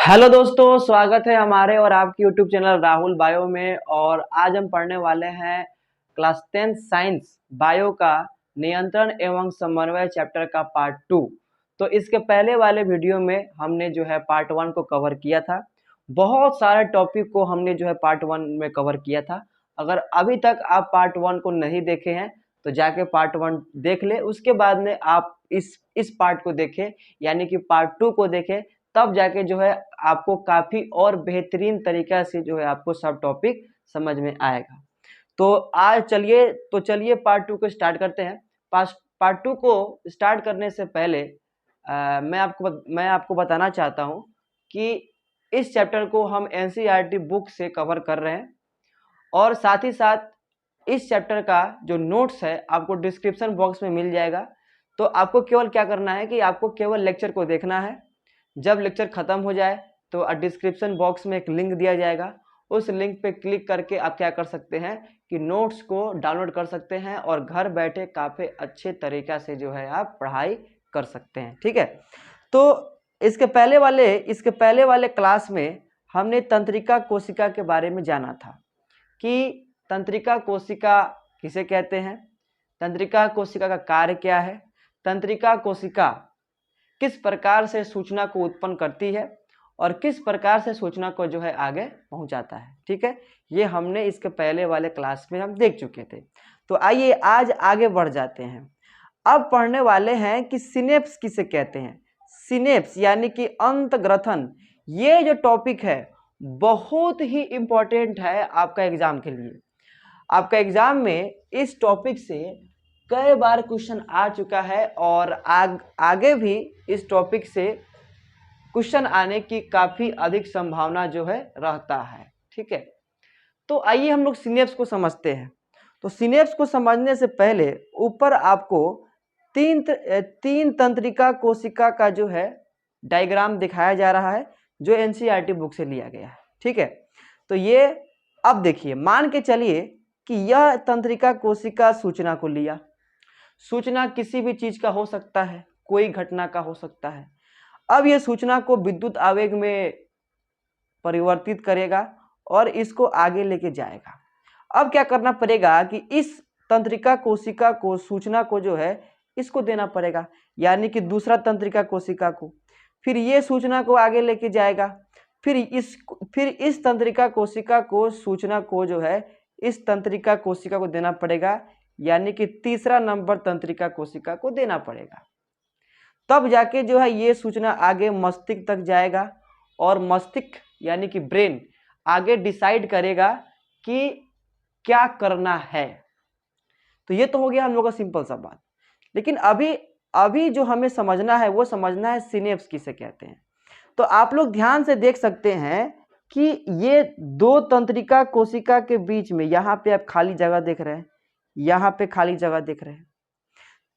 Hello दोस्तों, स्वागत है हमारे और आपके यूट्यूब चैनल राहुल बायो में। और आज हम पढ़ने वाले हैं क्लास 10 साइंस बायो का नियंत्रण एवं समन्वय चैप्टर का पार्ट 2। तो इसके पहले वाले वीडियो में हमने जो है पार्ट 1 को कवर किया था। बहुत सारे टॉपिक को हमने जो है पार्ट 1 में कवर किया था। अगर अभी तक आप पार्ट 1 को नहीं देखे हैं तो जाके पार्ट 1 देख ले, उसके बाद में आप इस पार्ट को देखें, यानी कि पार्ट 2 को देखें। तब जाके जो है आपको काफी और बेहतरीन तरीका से जो है आपको सब टॉपिक समझ में आएगा। तो आज चलिए पार्ट 2 को स्टार्ट करते हैं। पार्ट 2 को स्टार्ट करने से पहले मैं आपको बताना चाहता हूं कि इस चैप्टर को हम एनसीईआरटी बुक से कवर कर रहे हैं और साथ ही साथ इस चैप्टर का जो नोट्स है आपको डिस्क्रिप्शन बॉक्स में मिल जाएगा। तो आपको केवल क्या करना है कि आपको केवल लेक्चर को देखना है। जब लेक्चर खत्म हो जाए तो डिस्क्रिप्शन बॉक्स में एक लिंक दिया जाएगा, उस लिंक पे क्लिक करके आप क्या कर सकते हैं कि नोट्स को डाउनलोड कर सकते हैं और घर बैठे काफ़ी अच्छे तरीक़ा से जो है आप पढ़ाई कर सकते हैं। ठीक है, तो इसके पहले वाले क्लास में हमने तंत्रिका कोशिका के बारे में जाना था कि तंत्रिका कोशिका किसे कहते हैं, तंत्रिका कोशिका का कार्य क्या है, तंत्रिका कोशिका किस प्रकार से सूचना को उत्पन्न करती है और किस प्रकार से सूचना को जो है आगे पहुंचाता है। ठीक है, ये हमने इसके पहले वाले क्लास में हम देख चुके थे। तो आइए आज आगे बढ़ जाते हैं। अब पढ़ने वाले हैं कि सिनेप्स किसे कहते हैं। सिनेप्स यानी कि अंतग्रथन, ये जो टॉपिक है बहुत ही इम्पोर्टेंट है आपका एग्जाम के लिए। आपका एग्जाम में इस टॉपिक से कई बार क्वेश्चन आ चुका है और आगे भी इस टॉपिक से क्वेश्चन आने की काफ़ी अधिक संभावना जो है रहता है। ठीक है, तो आइए हम लोग सिनेप्स को समझते हैं। तो सिनेप्स को समझने से पहले ऊपर आपको तीन तंत्रिका कोशिका का जो है डायग्राम दिखाया जा रहा है जो एनसीईआरटी बुक से लिया गया है। ठीक है, तो ये अब देखिए, मान के चलिए कि यह तंत्रिका कोशिका सूचना को लिया। सूचना किसी भी चीज का हो सकता है, कोई घटना का हो सकता है। अब यह सूचना को विद्युत आवेग में परिवर्तित करेगा और इसको आगे लेके जाएगा। अब क्या करना पड़ेगा कि इस तंत्रिका कोशिका को सूचना को जो है इसको देना पड़ेगा, यानी कि दूसरा तंत्रिका कोशिका को। फिर ये सूचना को आगे लेके जाएगा, फिर इस तंत्रिका कोशिका को सूचना को जो है इस तंत्रिका कोशिका को देना पड़ेगा, यानी कि तीसरा नंबर तंत्रिका कोशिका को देना पड़ेगा। तब जाके जो है ये सूचना आगे मस्तिष्क तक जाएगा और मस्तिष्क यानी कि ब्रेन आगे डिसाइड करेगा कि क्या करना है। तो ये तो हो गया हम लोग का सिंपल सा बात। लेकिन अभी जो हमें समझना है वो समझना है सिनेप्स किसे कहते हैं। तो आप लोग ध्यान से देख सकते हैं कि ये दो तंत्रिका कोशिका के बीच में यहाँ पे आप खाली जगह देख रहे हैं, यहाँ पे खाली जगह देख रहे हैं।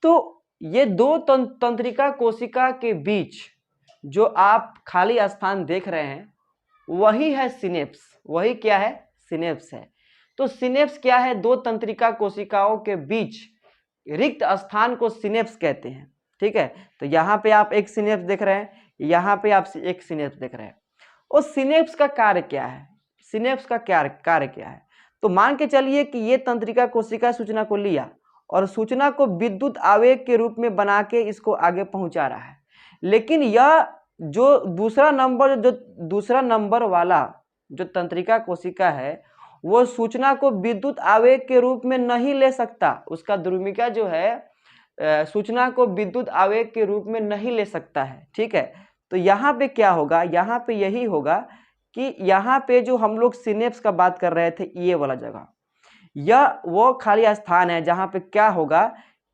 तो ये दो तंत्रिका कोशिका के बीच जो आप खाली स्थान देख रहे हैं वही है सिनेप्स। वही क्या है? सिनेप्स है। तो सिनेप्स क्या है? दो तंत्रिका कोशिकाओं के बीच रिक्त स्थान को सिनेप्स कहते हैं। ठीक है, तो यहाँ पे आप एक सिनेप्स देख रहे हैं, यहाँ पे आप एक सिनेप्स देख रहे हैं। उस सिनेप्स का कार्य क्या है? सिनेप्स का कार्य क्या है? तो मान के चलिए कि ये तंत्रिका कोशिका सूचना को लिया और सूचना को विद्युत आवेग के रूप में बना के इसको आगे पहुंचा रहा है। लेकिन यह जो दूसरा नंबर वाला जो तंत्रिका कोशिका है वो सूचना को विद्युत आवेग के रूप में नहीं ले सकता। उसका द्रुमिका जो है सूचना को विद्युत आवेग के रूप में नहीं ले सकता है। ठीक है, तो यहाँ पे क्या होगा? यहाँ पे यही होगा कि यहाँ पे जो हम लोग सिनेप्स का बात कर रहे थे, ये वाला जगह, यह वो खाली स्थान है जहाँ पे क्या होगा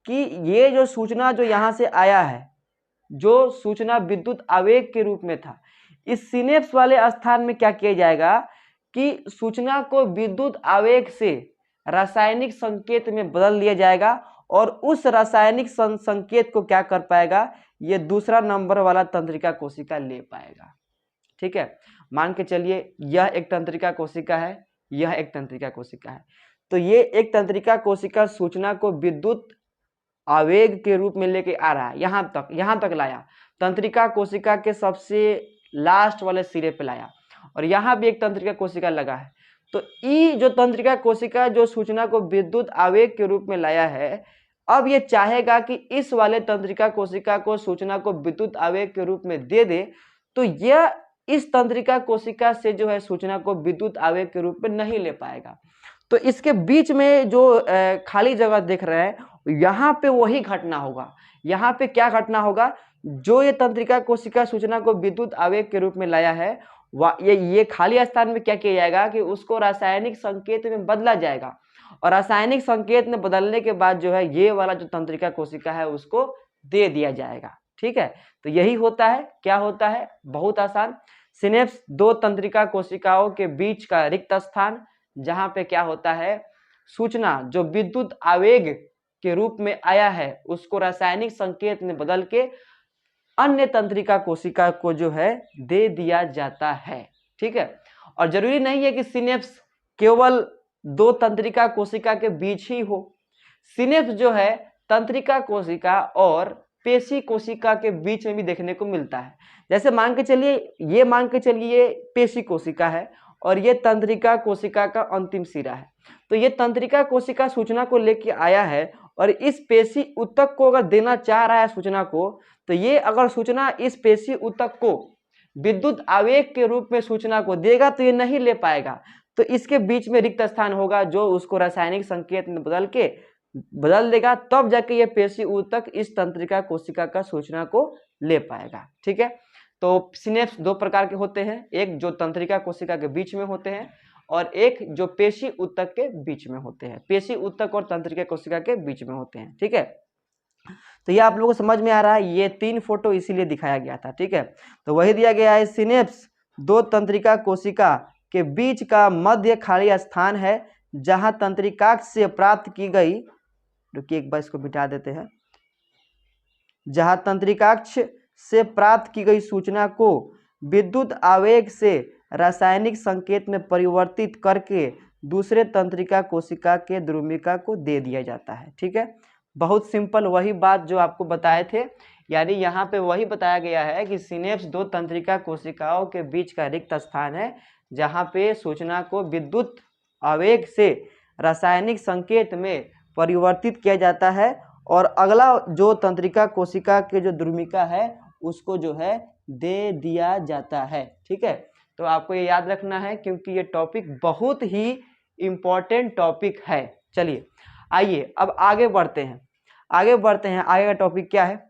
कि ये जो सूचना जो यहाँ से आया है, जो सूचना विद्युत आवेग के रूप में था, इस सिनेप्स वाले स्थान में क्या किया जाएगा कि सूचना को विद्युत आवेग से रासायनिक संकेत में बदल दिया जाएगा और उस रासायनिक संकेत को क्या कर पाएगा? ये दूसरा नंबर वाला तंत्रिका कोशिका ले पाएगा। ठीक है, मान के चलिए यह एक तंत्रिका कोशिका है, यह एक तंत्रिका कोशिका है। तो ये एक तंत्रिका कोशिका सूचना को विद्युत आवेग के रूप में लेके आ रहा है, यहाँ तक लाया। तंत्रिका कोशिका के सबसे लास्ट वाले सिरे पे लाया और यहाँ भी एक तंत्रिका कोशिका लगा है। तो ई जो तंत्रिका कोशिका जो सूचना को विद्युत आवेग के रूप में लाया है, अब ये चाहेगा कि इस वाले तंत्रिका कोशिका को सूचना को विद्युत आवेग के रूप में दे दे, तो यह इस तंत्रिका कोशिका से जो है सूचना को विद्युत आवेग के रूप में नहीं ले पाएगा। तो इसके बीच में जो खाली जगह देख रहे हैं, यहाँ पे वही घटना होगा। यहाँ पे क्या घटना होगा, जो ये तंत्रिका कोशिका सूचना को विद्युत आवेग के रूप में लाया है, ये खाली स्थान में क्या किया जाएगा कि उसको रासायनिक संकेत में बदला जाएगा और रासायनिक संकेत में बदलने के बाद जो है ये वाला जो तंत्रिका कोशिका है उसको दे दिया जाएगा। ठीक है, तो यही होता है। क्या होता है, बहुत आसान। सिनेप्स दो तंत्रिका कोशिकाओं के बीच का रिक्त स्थान, जहां पे क्या होता है, सूचना जो विद्युत आवेग के रूप में आया है उसको रासायनिक संकेत में बदल के अन्य तंत्रिका कोशिका को जो है दे दिया जाता है। ठीक है, और जरूरी नहीं है कि सिनेप्स केवल दो तंत्रिका कोशिका के बीच ही हो। सिनेप्स जो है तंत्रिका कोशिका और पेशी कोशिका के बीच में भी देखने को मिलता है। जैसे मान के चलिए, ये मान के चलिए पेशी कोशिका है और ये तंत्रिका कोशिका का अंतिम सिरा है। तो ये तंत्रिका कोशिका सूचना को लेके आया है और इस पेशी ऊतक को अगर देना चाह रहा है सूचना को, तो ये अगर सूचना इस पेशी ऊतक को विद्युत आवेग के रूप में सूचना को देगा तो ये नहीं ले पाएगा। तो इसके बीच में रिक्त स्थान होगा जो उसको रासायनिक संकेत में बदल देगा, तब जाके ये पेशी ऊतक इस तंत्रिका कोशिका का सूचना को ले पाएगा। ठीक है, तो सिनेप्स दो प्रकार के होते हैं, एक जो तंत्रिका कोशिका के बीच में होते हैं और एक जो पेशी ऊतक के बीच में होते हैं। पेशी ऊतक और तंत्रिका कोशिका के बीच में होते हैं। ठीक है, तो ये आप लोगों को समझ में आ रहा है, ये 3 फोटो इसीलिए दिखाया गया था। ठीक है, तो वही दिया गया है, सिनेप्स दो तंत्रिका कोशिका के बीच का मध्य खाली स्थान है जहां तंत्रिकाक्ष से प्राप्त की गई, रुकिए एक बार इसको मिटा देते हैं, जहां तंत्रिकाक्ष से प्राप्त की गई सूचना को विद्युत आवेग से रासायनिक संकेत में परिवर्तित करके दूसरे तंत्रिका कोशिका के द्रुमिका को दे दिया जाता है। ठीक है, बहुत सिंपल, वही बात जो आपको बताए थे, यानी यहाँ पे वही बताया गया है कि सिनेप्स दो तंत्रिका कोशिकाओं के बीच का रिक्त स्थान है जहाँ पे सूचना को विद्युत आवेग से रासायनिक संकेत में परिवर्तित किया जाता है और अगला जो तंत्रिका कोशिका के जो द्रुमिका है उसको जो है दे दिया जाता है। ठीक है, तो आपको ये याद रखना है क्योंकि ये टॉपिक बहुत ही इम्पोर्टेंट टॉपिक है। चलिए आइए अब आगे बढ़ते हैं। आगे का टॉपिक क्या है,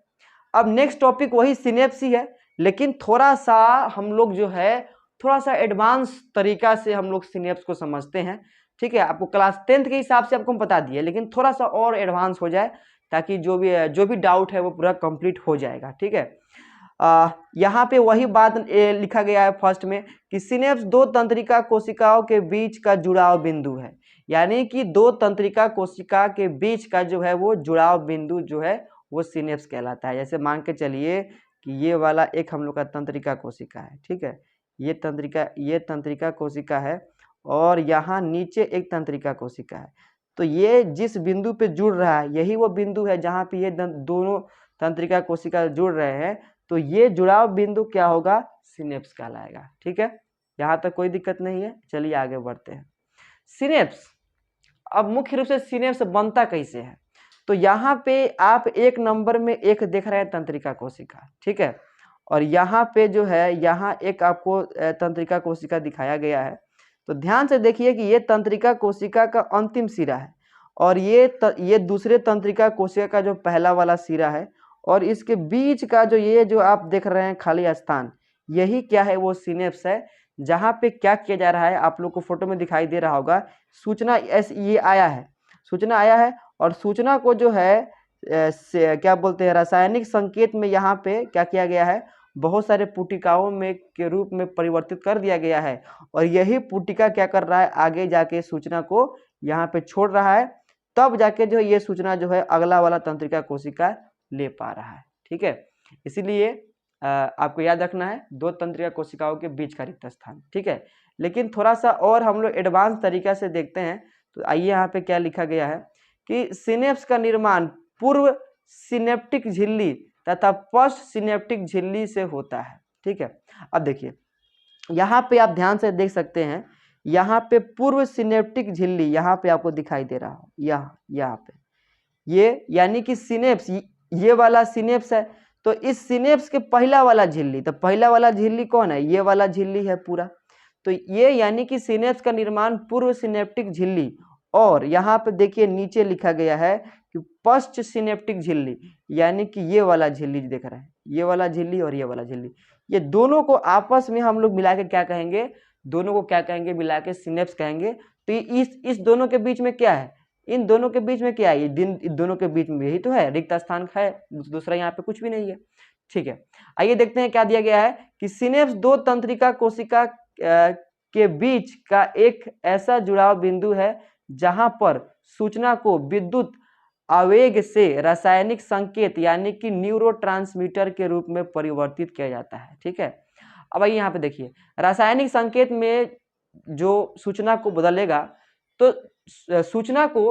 अब नेक्स्ट टॉपिक वही सिनेप्स ही है, लेकिन थोड़ा सा हम लोग जो है थोड़ा सा एडवांस तरीका से हम लोग सिनेप्स को समझते हैं। ठीक है, आपको क्लास 10th के हिसाब से आपको बता दिए, लेकिन थोड़ा सा और एडवांस हो जाए ताकि जो भी डाउट है वो पूरा कंप्लीट हो जाएगा। ठीक है, यहाँ पे वही बात लिखा गया है फर्स्ट में कि सिनेप्स दो तंत्रिका कोशिकाओं के बीच का जुड़ाव बिंदु है, यानी कि दो तंत्रिका कोशिका के बीच का जो है वो जुड़ाव बिंदु जो है वो सिनेप्स कहलाता है। जैसे मान के चलिए कि ये वाला एक हम लोग का तंत्रिका कोशिका है। ठीक है, ये तंत्रिका कोशिका है और यहाँ नीचे एक तंत्रिका कोशिका है। तो ये जिस बिंदु पे जुड़ रहा है यही वो बिंदु है जहाँ पे ये दोनों तंत्रिका कोशिका जुड़ रहे हैं, तो ये जुड़ाव बिंदु क्या होगा, सिनेप्स कहलाएगा। ठीक है, यहाँ तक कोई दिक्कत नहीं है। चलिए आगे बढ़ते हैं। सिनेप्स, अब मुख्य रूप से सिनेप्स बनता कैसे है, तो यहाँ पे आप एक नंबर में एक देख रहे हैं तंत्रिका कोशिका। ठीक है, और यहाँ पे जो है यहाँ एक आपको तंत्रिका कोशिका दिखाया गया है। तो ध्यान से देखिए कि ये तंत्रिका कोशिका का अंतिम सिरा है और ये दूसरे तंत्रिका कोशिका का जो पहला वाला सिरा है और इसके बीच का जो आप देख रहे हैं खाली स्थान, यही क्या है, वो सिनेप्स है। जहाँ पे क्या किया जा रहा है, आप लोग को फोटो में दिखाई दे रहा होगा, सूचना ये आया है और सूचना को जो है क्या बोलते हैं, रासायनिक संकेत में यहाँ पे क्या किया गया है, बहुत सारे पुटिकाओं में के रूप में परिवर्तित कर दिया गया है और यही पुटिका क्या कर रहा है, आगे जाके सूचना को यहाँ पे छोड़ रहा है, तब जाके जो ये सूचना जो है अगला वाला तंत्रिका कोशिका ले पा रहा है। ठीक है, इसीलिए आपको याद रखना है दो तंत्रिका कोशिकाओं के बीच का रिक्त स्थान। ठीक है, लेकिन थोड़ा सा और हम लोग एडवांस तरीका से देखते हैं। तो आइए यहाँ पे क्या लिखा गया है कि सिनेप्स का निर्माण पूर्व सिनेप्टिक झिल्ली तथा पोस्ट सिनेप्टिक झिल्ली से होता है। ठीक है। अब देखिए यहाँ पे आप ध्यान से देख सकते हैं, यहाँ पे पूर्व सिनेप्टिक झिल्ली यहाँ पे आपको दिखाई दे रहा हो, यहाँ पे ये यानी कि सिनेप्स, ये वाला सिनेप्स है। तो इस सिनेप्स के पहला वाला झिल्ली, तो पहला वाला झिल्ली कौन है, ये वाला झिल्ली है पूरा। तो ये यानी कि सिनेप्स का निर्माण पूर्व सिनेप्टिक झिल्ली, और यहाँ पे देखिए नीचे लिखा गया है कि पश्च सिनेप्टिक झिल्ली, यानी कि ये वाला झिल्ली देख रहे हैं, ये वाला झिल्ली और ये वाला झिल्ली, ये दोनों को आपस में हम लोग मिला के क्या कहेंगे, दोनों को क्या कहेंगे, मिला के सिनेप्स कहेंगे। तो इस दोनों के बीच में क्या है, इन दोनों के बीच में क्या है, इन दोनों के बीच में यही तो है, रिक्त स्थान है, दूसरा यहाँ पे कुछ भी नहीं है। ठीक है, आइए देखते हैं क्या दिया गया है कि सिनेप्स दो तंत्रिका कोशिका के बीच का एक ऐसा जुड़ाव बिंदु है जहां पर सूचना को विद्युत आवेग से रासायनिक संकेत यानी कि न्यूरोट्रांसमीटर के रूप में परिवर्तित किया जाता है। ठीक है, अब आइए यहाँ पे देखिए, रासायनिक संकेत में जो सूचना को बदलेगा, तो सूचना को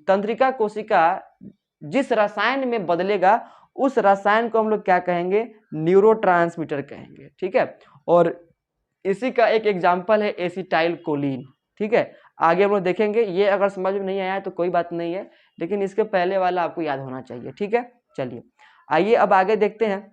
तंत्रिका कोशिका जिस रसायन में बदलेगा उस रसायन को हम लोग क्या कहेंगे, न्यूरोट्रांसमीटर कहेंगे। ठीक है, और इसी का एक एग्जाम्पल है एसिटाइल कोलिन। ठीक है, आगे हम लोग देखेंगे, ये अगर समझ में नहीं आया है तो कोई बात नहीं है, लेकिन इसके पहले वाला आपको याद होना चाहिए। ठीक है, चलिए आइए अब आगे देखते हैं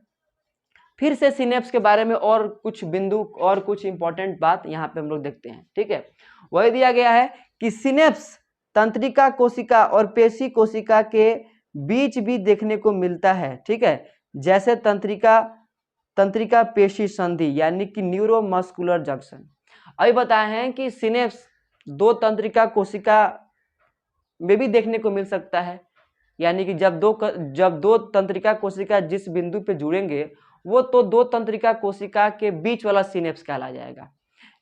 फिर से सिनेप्स के बारे में, और कुछ बिंदु और कुछ इंपॉर्टेंट बात यहाँ पे हम लोग देखते हैं। ठीक है, वही दिया गया है कि सिनेप्स तंत्रिका कोशिका और पेशी कोशिका के बीच भी देखने को मिलता है। ठीक है, जैसे तंत्रिका पेशी संधि यानी कि न्यूरोमस्कुलर जंक्शन। अभी बताए हैं कि सिनेप्स दो तंत्रिका कोशिका में भी देखने को मिल सकता है, यानी कि जब दो तंत्रिका कोशिका जिस बिंदु पे जुड़ेंगे वो तो दो तंत्रिका कोशिका के बीच वाला सिनेप्स कहला जाएगा।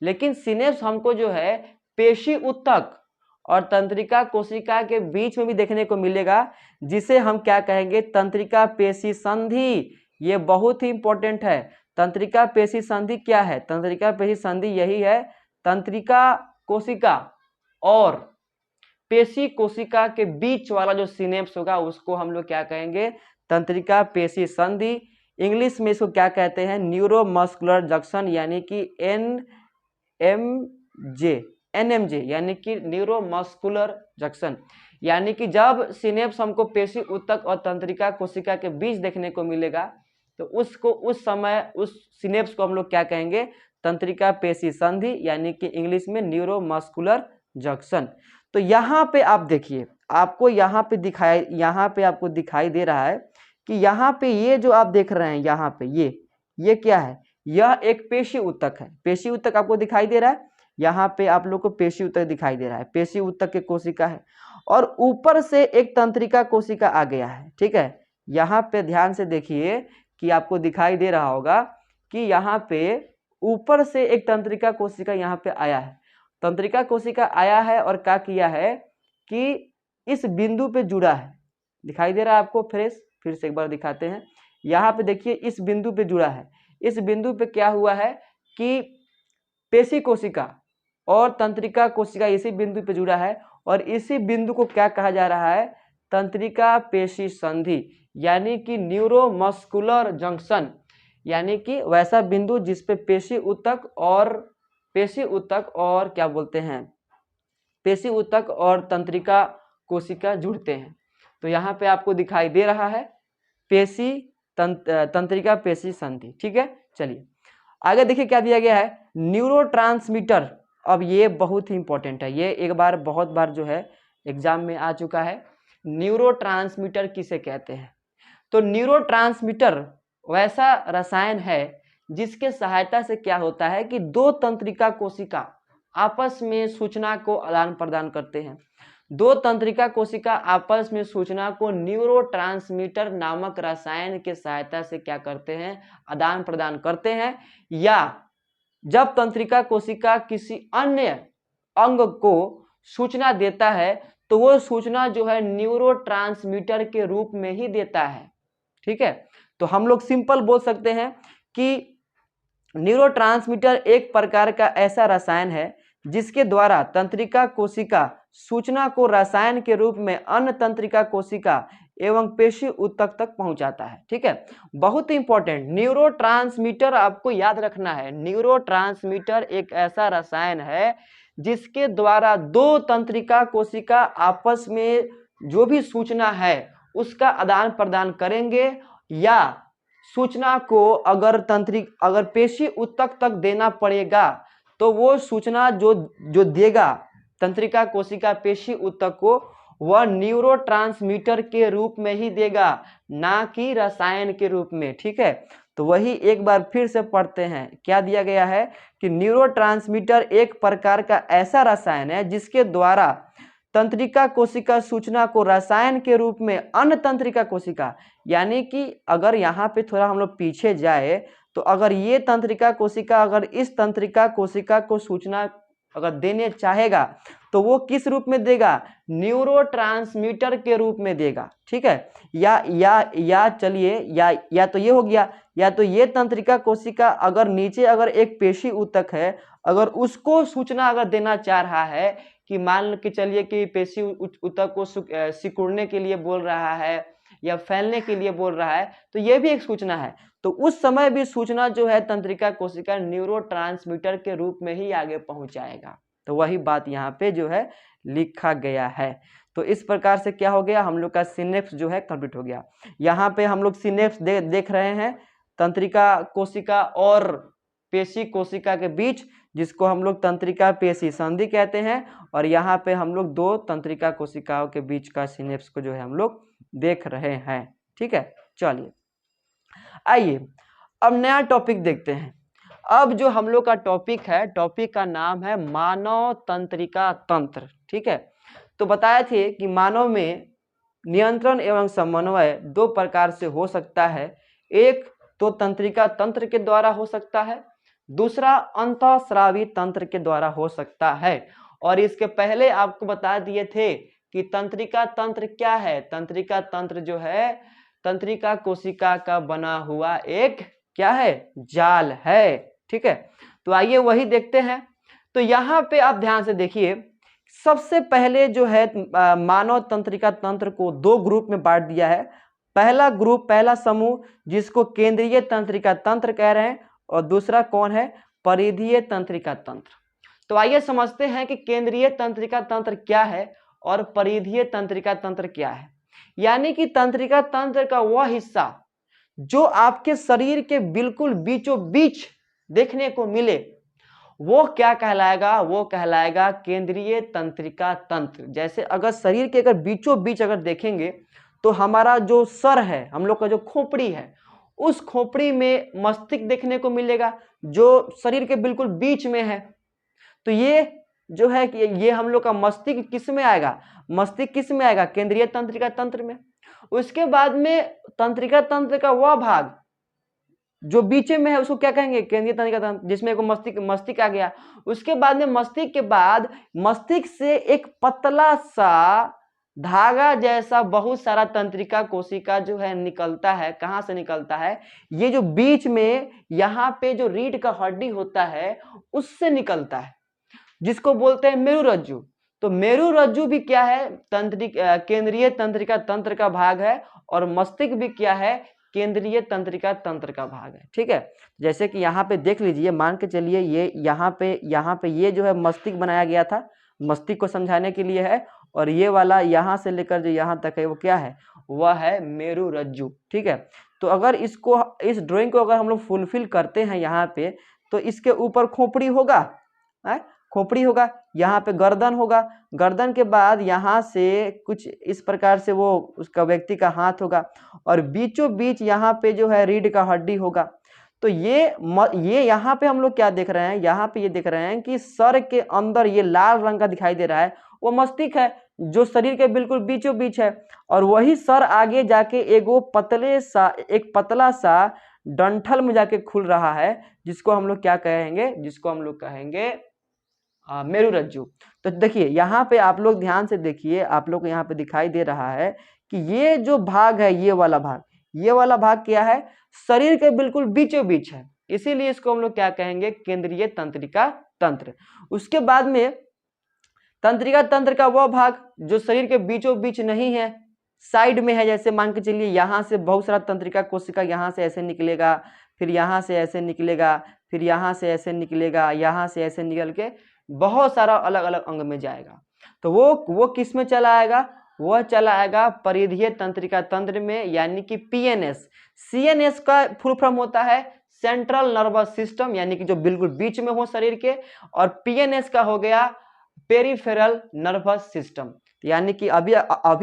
लेकिन सिनेप्स हमको जो है पेशी उत्तक और तंत्रिका कोशिका के बीच में भी देखने को मिलेगा, जिसे हम क्या कहेंगे, तंत्रिका पेशी संधि। ये बहुत ही इंपॉर्टेंट है। तंत्रिका पेशी संधि क्या है, तंत्रिका पेशी संधि यही है, तंत्रिका कोशिका और पेशी कोशिका के बीच वाला जो सिनेप्स होगा उसको हम लोग क्या कहेंगे, तंत्रिका पेशी संधि। इंग्लिश में इसको क्या कहते हैं, न्यूरोमस्कुलर जंक्शन, यानी कि एनएमजे यानी कि न्यूरोमस्कुलर जंक्शन। यानी कि जब सिनेप्स हमको पेशी उत्तक और तंत्रिका कोशिका के बीच देखने को मिलेगा तो उस समय उस सिनेप्स को हम लोग क्या कहेंगे, तंत्रिका पेशी संधि, यानी कि इंग्लिश में न्यूरोमस्कुलर जंक्शन। तो यहाँ पे आप देखिए, आपको यहाँ पे आपको दिखाई दे रहा है कि यहाँ पे ये जो आप देख रहे हैं, यहाँ पे ये क्या है, यह एक पेशी उत्तक है। पेशी उत्तक आपको दिखाई दे रहा है, यहाँ पे आप लोग को पेशी उत्तक दिखाई दे रहा है, पेशी उत्तक के कोशिका है, और ऊपर से एक तंत्रिका कोशिका आ गया है। ठीक है, यहाँ पे ध्यान से देखिए कि आपको दिखाई दे रहा होगा कि यहाँ पे ऊपर से एक तंत्रिका कोशिका यहाँ पे आया है। तंत्रिका कोशिका आया है और क्या किया है कि इस बिंदु पे जुड़ा है, दिखाई दे रहा है आपको, फिर से एक बार दिखाते हैं। यहाँ पे देखिए इस बिंदु पे जुड़ा है, इस बिंदु पे क्या हुआ है कि पेशी कोशिका और तंत्रिका कोशिका इसी बिंदु पे जुड़ा है, और इसी बिंदु को क्या कहा जा रहा है, तंत्रिका पेशी संधि, यानी कि न्यूरोमस्कुलर जंक्शन, यानी कि वैसा बिंदु जिस पे पेशी उत्तक और क्या बोलते हैं, पेशी उत्तक और तंत्रिका कोशिका जुड़ते हैं। तो यहाँ पे आपको दिखाई दे रहा है तंत्रिका पेशी संधि। ठीक है, चलिए आगे देखिए क्या दिया गया है, न्यूरोट्रांसमीटर। अब ये बहुत ही इंपॉर्टेंट है, ये एक बार बहुत बार जो है एग्जाम में आ चुका है। न्यूरोट्रांसमीटर किसे कहते हैं, तो न्यूरोट्रांसमीटर वैसा रसायन है जिसके सहायता से क्या होता है कि दो तंत्रिका कोशिका आपस में सूचना को आदान प्रदान करते हैं। दो तंत्रिका कोशिका आपस में सूचना को न्यूरोट्रांसमीटर नामक रसायन के सहायता से क्या करते हैं, आदान प्रदान करते हैं। या जब तंत्रिका कोशिका किसी अन्य अंग को सूचना देता है तो वो सूचना जो है न्यूरोट्रांसमीटर के रूप में ही देता है। ठीक है, तो हम लोग सिंपल बोल सकते हैं कि न्यूरोट्रांसमीटर एक प्रकार का ऐसा रसायन है जिसके द्वारा तंत्रिका कोशिका सूचना को रसायन के रूप में अन्य तंत्रिका कोशिका एवं पेशी ऊतक तक पहुंचाता है। ठीक है, बहुत इंपॉर्टेंट, न्यूरोट्रांसमीटर आपको याद रखना है। न्यूरोट्रांसमीटर एक ऐसा रसायन है जिसके द्वारा दो तंत्रिका कोशिका आपस में जो भी सूचना है उसका आदान प्रदान करेंगे, या सूचना को अगर पेशी ऊतक तक देना पड़ेगा तो वो सूचना जो जो देगा तंत्रिका कोशिका पेशी ऊतक को, वह न्यूरोट्रांसमीटर के रूप में ही देगा, ना कि रसायन के रूप में। ठीक है, तो वही एक बार फिर से पढ़ते हैं, क्या दिया गया है कि न्यूरोट्रांसमीटर एक प्रकार का ऐसा रसायन है जिसके द्वारा तंत्रिका कोशिका सूचना को रसायन के रूप में अन्य तंत्रिका कोशिका, यानी कि अगर यहाँ पे थोड़ा हम लोग पीछे जाए तो अगर ये तंत्रिका कोशिका अगर इस तंत्रिका कोशिका को सूचना अगर देने चाहेगा तो वो किस रूप में देगा, न्यूरोट्रांसमीटर के रूप में देगा। ठीक है, या चलिए या तो ये हो गया, या तो ये तंत्रिका कोशिका अगर नीचे अगर एक पेशी ऊतक है, अगर उसको सूचना अगर देना चाह रहा है कि मान के चलिए कि पेशी ऊतक को सिकुड़ने के लिए बोल रहा है या फैलने के लिए बोल रहा है, तो ये भी एक सूचना है। तो उस समय भी सूचना जो है तंत्रिका कोशिका न्यूरोट्रांसमीटर के रूप में ही आगे पहुंचाएगा। तो वही बात यहाँ पे जो है लिखा गया है। तो इस प्रकार से क्या हो गया, हम लोग का सिनेप्स जो है कंप्लीट हो गया। यहाँ पे हम लोग सिनेप्स देख रहे हैं तंत्रिका कोशिका और पेशी कोशिका के बीच, जिसको हम लोग तंत्रिका पेशी संधि कहते हैं, और यहाँ पे हम लोग दो तंत्रिका कोशिकाओं के बीच का सिनेप्स को जो है हम लोग देख रहे हैं। ठीक है, चलिए आइए अब नया टॉपिक देखते हैं। अब जो हम लोग का टॉपिक है, टॉपिक का नाम है मानव तंत्रिका तंत्र। ठीक है, तो बताए थे कि मानव में नियंत्रण एवं समन्वय दो प्रकार से हो सकता है। एक तो तंत्रिका तंत्र के द्वारा हो सकता है, दूसरा अंतःस्रावी तंत्र के द्वारा हो सकता है। और इसके पहले आपको बता दिए थे कि तंत्रिका तंत्र क्या है। तंत्रिका तंत्र जो है तंत्रिका कोशिका का बना हुआ एक क्या है, जाल है। ठीक है, तो आइए वही देखते हैं। तो यहाँ पे आप ध्यान से देखिए, सबसे पहले जो है मानव तंत्रिका तंत्र को दो ग्रुप में बांट दिया है। पहला ग्रुप, पहला समूह जिसको केंद्रीय तंत्रिका तंत्र कह रहे हैं, और दूसरा कौन है, परिधीय तंत्रिका तंत्र। तो आइए समझते हैं कि केंद्रीय तंत्रिका तंत्र क्या है और परिधीय तंत्रिका तंत्र क्या है। यानी कि तंत्रिका तंत्र का वह हिस्सा जो आपके शरीर के बिल्कुल बीचों बीच देखने को मिले, वो क्या कहलाएगा, वो कहलाएगा केंद्रीय तंत्रिका तंत्र। जैसे अगर शरीर के अगर बीचों बीच अगर देखेंगे तो हमारा जो सर है, हम लोग का जो खोपड़ी है, उस खोपड़ी में मस्तिष्क देखने को मिलेगा जो शरीर के बिल्कुल बीच में है। तो ये जो है कि ये हम लोग का मस्तिष्क किस में आएगा, मस्तिष्क किस में आएगा, केंद्रीय तंत्रिका तंत्र में। उसके बाद में तंत्रिका तंत्र का वह भाग जो बीच में है उसको क्या कहेंगे, केंद्रीय तंत्रिका तंत्र, जिसमें एक मस्तिष्क आ गया। उसके बाद में मस्तिष्क के बाद मस्तिष्क से एक पतला सा धागा जैसा बहुत सारा तंत्रिका कोशिका जो है निकलता है। कहाँ से निकलता है, ये जो बीच में यहाँ पे जो रीढ़ का हड्डी होता है उससे निकलता है, जिसको बोलते हैं मेरुरज्जु। तो मेरुरज्जु भी क्या है, केंद्रीय तंत्रिका तंत्र का भाग है, और मस्तिष्क भी क्या है, केंद्रीय तंत्रिका तंत्र का भाग है। ठीक है, जैसे कि यहाँ पे देख लीजिए, मान के चलिए ये यहाँ पे ये जो है मस्तिष्क बनाया गया था, मस्तिष्क को समझाने के लिए है, और ये वाला यहाँ से लेकर जो यहाँ तक है वो क्या है, वह है मेरुरज्जु। ठीक है, तो अगर इसको, इस ड्राइंग को अगर हम लोग फुलफिल करते हैं यहाँ पे, तो इसके ऊपर खोपड़ी होगा, खोपड़ी होगा, यहाँ पे गर्दन होगा, गर्दन के बाद यहाँ से कुछ इस प्रकार से वो उसका व्यक्ति का हाथ होगा, और बीचों बीच यहाँ पे जो है रीढ़ का हड्डी होगा। तो ये यहाँ पे हम लोग क्या देख रहे हैं, यहाँ पे ये देख रहे हैं कि सर के अंदर ये लाल रंग का दिखाई दे रहा है, वो मस्तिष्क है जो शरीर के बिल्कुल बीचों बीच है। और वही सर आगे जाके एक पतला सा डंठल में जाके खुल रहा है, जिसको हम लोग क्या कहेंगे, जिसको हम लोग कहेंगे मेरुरज्जु। तो देखिए यहाँ पे आप लोग ध्यान से देखिए, आप लोग को यहाँ पे दिखाई दे रहा है कि ये जो भाग है, ये वाला भाग क्या है, शरीर के बिल्कुल बीचों बीच है, इसीलिए इसको हम लोग क्या कहेंगे, केंद्रीय तंत्रिका तंत्र। उसके बाद में तंत्रिका तंत्र का वह भाग जो शरीर के बीचों बीच नहीं है, साइड में है, जैसे मान के चलिए यहाँ से बहुत सारा तंत्रिका कोशिका यहाँ से ऐसे निकलेगा, फिर यहाँ से ऐसे निकलेगा, फिर यहाँ से ऐसे निकलेगा, यहाँ से ऐसे निकल के बहुत सारा अलग अलग अंग में जाएगा। तो वो किस में चला आएगा? वह चला आएगा परिधीय तंत्रिका तंत्र में, यानी कि पीएनएस। सीएनएस का फुल फॉर्म होता है सेंट्रल नर्वस सिस्टम, यानी कि जो बिल्कुल बीच में हो शरीर के, और पीएनएस का हो गया पेरिफेरल नर्वस सिस्टम। यानी कि अभी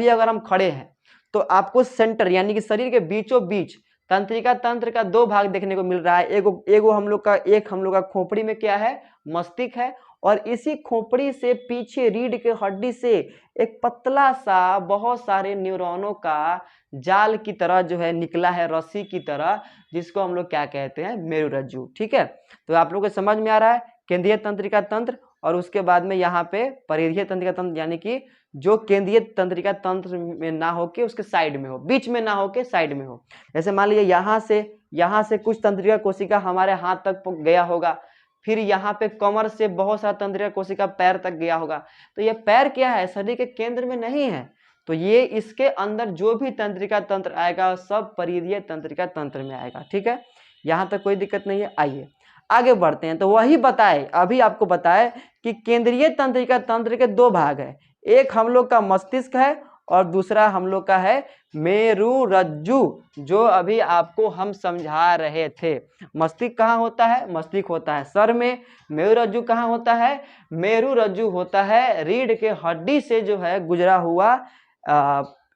अगर हम खड़े हैं तो आपको सेंटर यानी कि शरीर के बीचों बीच तंत्रिका तंत्र का दो भाग देखने को मिल रहा है। एगो हम लोग का खोपड़ी में क्या है? मस्तिष्क है, और इसी खोपड़ी से पीछे रीढ़ के हड्डी से एक पतला सा बहुत सारे न्यूरॉनों का जाल की तरह जो है निकला है, रस्सी की तरह, जिसको हम लोग क्या कहते हैं? मेरुरज्जु। ठीक है, तो आप लोगों को समझ में आ रहा है केंद्रीय तंत्रिका तंत्र, और उसके बाद में यहाँ पे परिधीय तंत्रिका तंत्र, यानी कि जो केंद्रीय तंत्रिका तंत्र में ना होके उसके साइड में हो, बीच में ना होके साइड में हो। जैसे मान लीजिए यहाँ से कुछ तंत्रिका कोशिका हमारे हाथ तक गया होगा, फिर यहाँ पे कमर से बहुत सारा तंत्रिका कोशिका पैर तक गया होगा। तो ये पैर क्या है? शरीर के केंद्र में नहीं है, तो ये इसके अंदर जो भी तंत्रिका तंत्र आएगा सब परिधीय तंत्रिका तंत्र में आएगा। ठीक है, यहाँ तक कोई दिक्कत नहीं है। आइए आगे बढ़ते हैं। तो वही बताए, अभी आपको बताए कि केंद्रीय तंत्रिका तंत्र के दो भाग है, एक हम लोग का मस्तिष्क है और दूसरा हम लोग का है मेरुरज्जु, जो अभी आपको हम समझा रहे थे। मस्तिष्क कहाँ होता है? मस्तिष्क होता है सर में। मेरुरज्जु कहाँ होता है? मेरुरज्जु होता है रीढ़ के हड्डी से जो है गुजरा हुआ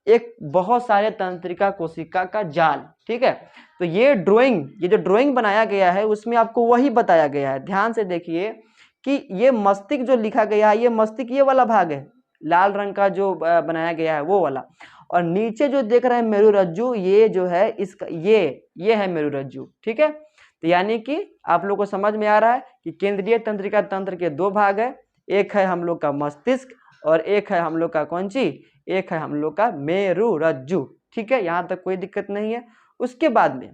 एक बहुत सारे तंत्रिका कोशिका का जाल। ठीक है, तो ये जो ड्राइंग बनाया गया है उसमें आपको वही बताया गया है। ध्यान से देखिए कि ये मस्तिष्क जो लिखा गया है, ये मस्तिष्क ये वाला भाग है, लाल रंग का जो बनाया गया है वो वाला, और नीचे जो देख रहे हैं मेरुरज्जु, ये जो है इसका ये है मेरुरज्जु। ठीक है, तो यानी कि आप लोग को समझ में आ रहा है कि केंद्रीय तंत्रिका तंत्र के दो भाग है, एक है हम लोग का मस्तिष्क और एक है हम लोग का कौन सी? एक है हम लोग का मेरुरज्जु। ठीक है, यहाँ तक कोई दिक्कत नहीं है। उसके बाद में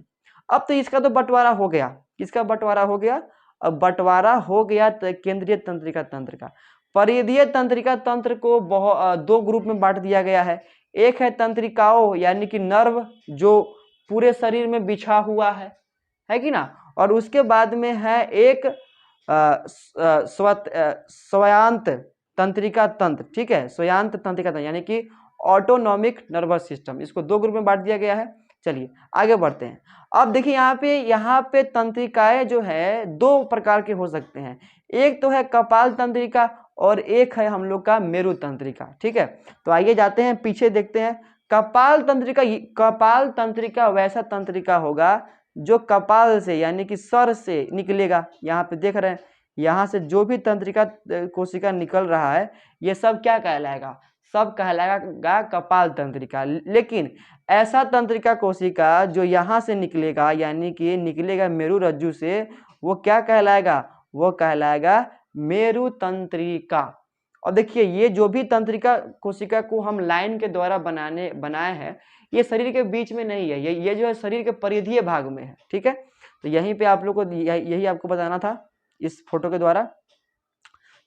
अब तो इसका तो बंटवारा हो गया। किसका बंटवारा हो गया? अब बंटवारा हो गया केंद्रीय तंत्रिका तंत्र का। परिधीय तंत्रिका तंत्र को दो ग्रुप में बांट दिया गया है। एक है तंत्रिकाओं यानी कि नर्व, जो पूरे शरीर में बिछा हुआ है कि ना, और उसके बाद में है एक स्वायत्त तंत्रिका तंत्र। ठीक है, स्वायत्त तंत्रिका तंत्र यानी कि ऑटोनॉमिक नर्वस सिस्टम, इसको दो ग्रुप में बांट दिया गया है। चलिए आगे बढ़ते हैं। अब देखिए यहाँ पे तंत्रिकाएं जो है दो प्रकार के हो सकते हैं, एक तो है कपाल तंत्रिका और एक है हम लोग का मेरु तंत्रिका। ठीक है, तो आइए जाते हैं पीछे देखते हैं। कपाल तंत्रिका वैसा तंत्रिका होगा जो कपाल से यानी कि सर से निकलेगा। यहाँ पे देख रहे हैं, यहाँ से जो भी तंत्रिका कोशिका निकल रहा है ये सब क्या कहलाएगा? सब कहलाएगा कपाल तंत्रिका। लेकिन ऐसा तंत्रिका कोशिका जो यहाँ से निकलेगा यानी कि निकलेगा मेरुरज्जु से, वो क्या कहलाएगा? वो कहलाएगा मेरु तंत्रिका। और देखिए ये जो भी तंत्रिका कोशिका को हम लाइन के द्वारा बनाए हैं, ये शरीर के बीच में नहीं है, ये जो है शरीर के परिधीय भाग में है। ठीक है, तो यहीं पे आप लोग को यही आपको बताना था इस फोटो के द्वारा।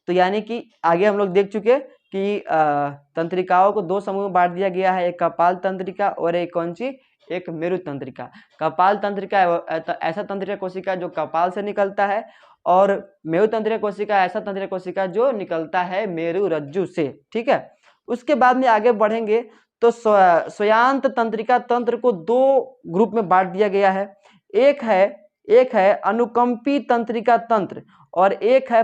तो यानी कि आगे हम लोग देख चुके कि तंत्रिकाओं को दो समूह में बांट दिया गया है, एक कपाल तंत्रिका और एक कौन सी? एक मेरु तंत्रिका। कपाल तंत्रिका ऐसा तंत्रिका कोशिका जो कपाल से निकलता है, और मेरु तंत्रिका कोशिका ऐसा तंत्रिका कोशिका जो निकलता है मेरुरज्जु से। ठीक है, उसके बाद में आगे बढ़ेंगे तो स्वायत्त तंत्रिका तंत्र को दो ग्रुप में बांट दिया गया है। एक है अनुकंपी तंत्रिका तंत्र और एक है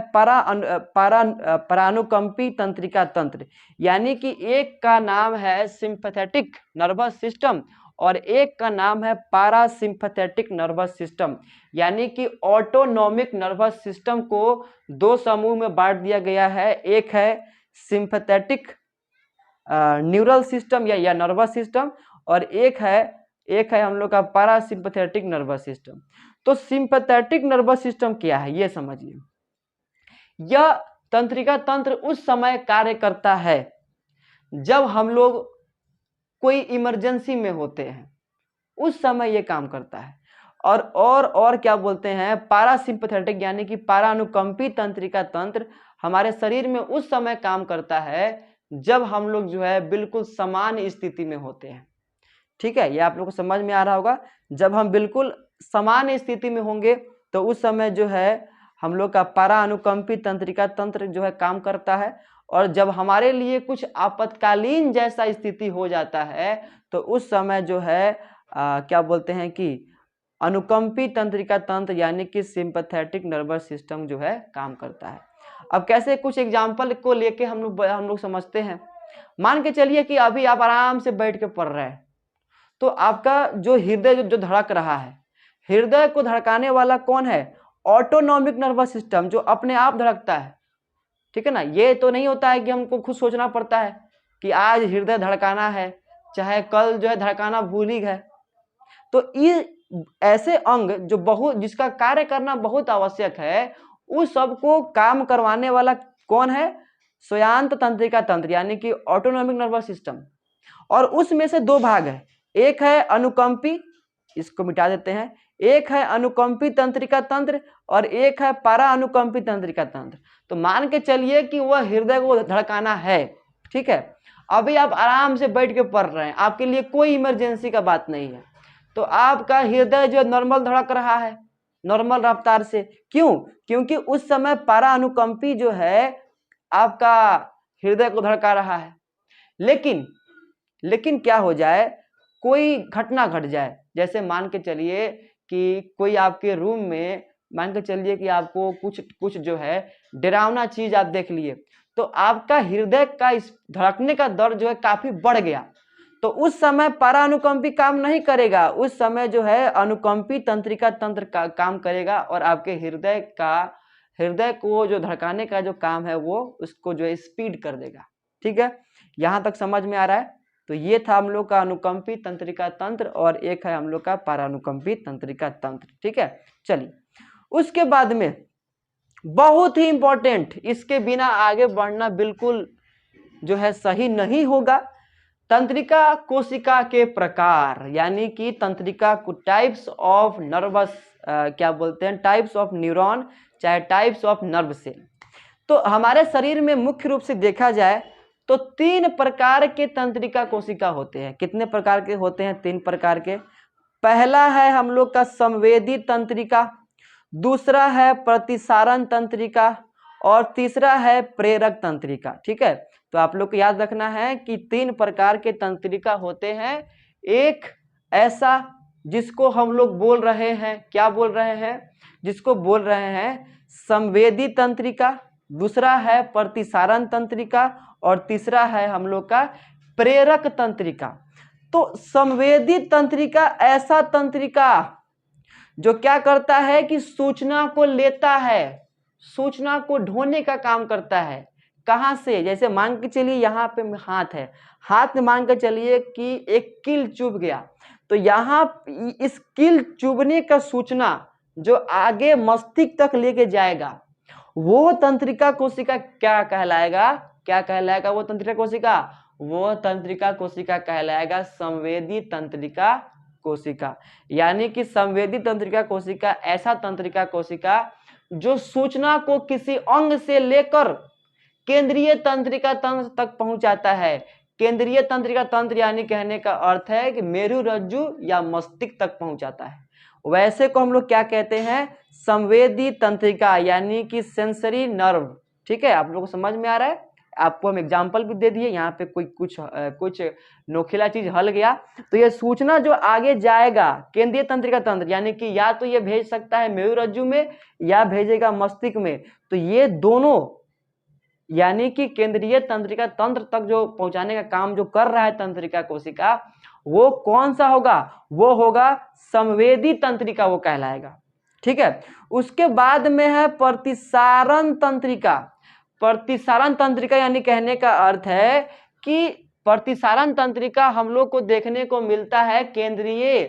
परानुकंपी तंत्रिका तंत्र। यानी कि एक का नाम है सिंपैथेटिक नर्वस सिस्टम और एक का नाम है पारासिम्पैथेटिक नर्वस सिस्टम। यानी कि ऑटोनॉमिक नर्वस सिस्टम को दो समूह में बांट दिया गया है। एक है सिंपैथेटिक न्यूरल सिस्टम या नर्वस सिस्टम, और एक है हम लोग का पारासिम्पैथेटिक नर्वस सिस्टम। तो सिंपैथेटिक नर्वस सिस्टम क्या है ये समझिए। यह तंत्रिका तंत्र उस समय कार्य करता है जब हम लोग कोई इमरजेंसी में होते हैं, उस समय ये काम करता है। और क्या बोलते हैं? पारासिम्पैथेटिक यानी कि पारानुकंपी तंत्रिका तंत्र हमारे शरीर में उस समय काम करता है जब हम लोग जो है बिल्कुल समान स्थिति में होते हैं। ठीक है, ये आप लोग को समझ में आ रहा होगा। जब हम बिल्कुल समान स्थिति में होंगे तो उस समय जो है हम लोग का पारा अनुकंपी तंत्रिका तंत्र जो है काम करता है, और जब हमारे लिए कुछ आपातकालीन जैसा स्थिति हो जाता है तो उस समय जो है क्या बोलते हैं कि अनुकंपी तंत्रिका तंत्र यानी कि सिंपैथेटिक नर्वस सिस्टम जो है काम करता है। अब कैसे, कुछ एग्जाम्पल को लेके हम लोग समझते हैं। मान के चलिए कि अभी आप आराम से बैठ के पढ़ रहे हैं, तो आपका जो हृदय जो धड़क रहा है, हृदय को धड़काने वाला कौन है? ऑटोनॉमिक नर्वस सिस्टम, जो अपने आप धड़कता है। ठीक है ना, ये तो नहीं होता है कि हमको खुद सोचना पड़ता है कि आज हृदय धड़काना है, चाहे कल जो है धड़काना भूल ही गए। तो ये ऐसे अंग जो बहुत, जिसका कार्य करना बहुत आवश्यक है, उस सबको काम करवाने वाला कौन है? स्वायत्त तंत्रिका तंत्र यानी कि ऑटोनॉमिक नर्वस सिस्टम। और उसमें से दो भाग है, एक है अनुकंपी, इसको मिटा देते हैं, एक है अनुकंपी तंत्रिका तंत्र और एक है पारा अनुकंपी तंत्रिका तंत्र। तो मान के चलिए कि वह हृदय को धड़काना है। ठीक है, अभी आप आराम से बैठ के पढ़ रहे हैं, आपके लिए कोई इमरजेंसी का बात नहीं है, तो आपका हृदय जो नॉर्मल धड़क रहा है, नॉर्मल रफ्तार से। क्यों? क्योंकि उस समय पारा अनुकंपी जो है आपका हृदय को धड़का रहा है। लेकिन क्या हो जाए, कोई घटना घट जाए, जैसे मान के चलिए कि कोई आपके रूम में, मान के चलिए कि आपको कुछ जो है डरावना चीज आप देख लिए, तो आपका हृदय का इस धड़कने का दर जो है काफी बढ़ गया, तो उस समय पारानुकंपी काम नहीं करेगा, उस समय जो है अनुकंपी तंत्रिका तंत्र का काम करेगा और आपके हृदय को जो धड़काने का जो काम है वो उसको जो है स्पीड कर देगा। ठीक है, यहां तक समझ में आ रहा है? तो ये था हम लोग का अनुकंपी तंत्रिका तंत्र और एक है हम लोग का पारानुकंपी तंत्रिका तंत्र। ठीक है, चलिए उसके बाद में बहुत ही इंपॉर्टेंट, इसके बिना आगे बढ़ना बिल्कुल जो है सही नहीं होगा, तंत्रिका कोशिका के प्रकार, यानी कि तंत्रिका को टाइप्स ऑफ नर्वस क्या बोलते हैं, टाइप्स ऑफ न्यूरॉन, चाहे टाइप्स ऑफ नर्व सेल। तो हमारे शरीर में मुख्य रूप से देखा जाए तो 3 प्रकार के तंत्रिका कोशिका होते हैं। कितने प्रकार के होते हैं? 3 प्रकार के। पहला है हम लोग का संवेदी तंत्रिका, दूसरा है प्रतिसारण तंत्रिका और तीसरा है प्रेरक तंत्रिका। ठीक है, तो आप लोग को याद रखना है कि 3 प्रकार के तंत्रिका होते हैं। एक ऐसा जिसको हम लोग बोल रहे हैं, क्या बोल रहे हैं? जिसको बोल रहे हैं संवेदी तंत्रिका, दूसरा है प्रतिसारण तंत्रिका और तीसरा है हम लोग का प्रेरक तंत्रिका। तो संवेदी तंत्रिका ऐसा तंत्रिका जो क्या करता है कि सूचना को लेता है, सूचना को ढोने का काम करता है। कहां से? जैसे मान के चलिए यहाँ पे हाथ है, हाथ में मान के चलिए कि एक कील चुभ गया, तो यहाँ इस कील चुभने का सूचना जो आगे मस्तिष्क तक लेके जाएगा, वो तंत्रिका कोशिका क्या कहलाएगा? क्या कहलाएगा वो तंत्रिका कोशिका? वो तंत्रिका कोशिका कहलाएगा संवेदी तंत्रिका कोशिका। यानी कि संवेदी तंत्रिका कोशिका ऐसा तंत्रिका कोशिका जो सूचना को किसी अंग से लेकर केंद्रीय तंत्रिका तंत्र तक पहुंचाता है। केंद्रीय तंत्रिका तंत्र यानी कहने का अर्थ है कि मेरुरज्जु या मस्तिष्क तक पहुंचाता है। वैसे को हम लोग क्या कहते हैं? संवेदी तंत्रिका यानी कि सेंसरी नर्व। ठीक है, आप लोगों को समझ में आ रहा है? आपको हम एग्जाम्पल भी दे दिए, यहाँ पे कोई कुछ नोखिला चीज हल गया तो ये सूचना जो आगे जाएगा केंद्रीय तंत्रिका तंत्र, यानी कि या तो ये भेज सकता है मेरुरज्जु में या भेजेगा मस्तिष्क में। तो ये दोनों यानी कि केंद्रीय तंत्रिका तंत्र तक जो पहुंचाने का काम जो कर रहा है तंत्रिका कोशिका, वो कौन सा होगा? वो होगा संवेदी तंत्रिका, वो कहलाएगा। ठीक है, उसके बाद में है प्रतिसारण तंत्रिका। प्रतिसारण तंत्रिका यानी कहने का अर्थ है कि प्रतिसारण तंत्रिका हम लोग को देखने को मिलता है केंद्रीय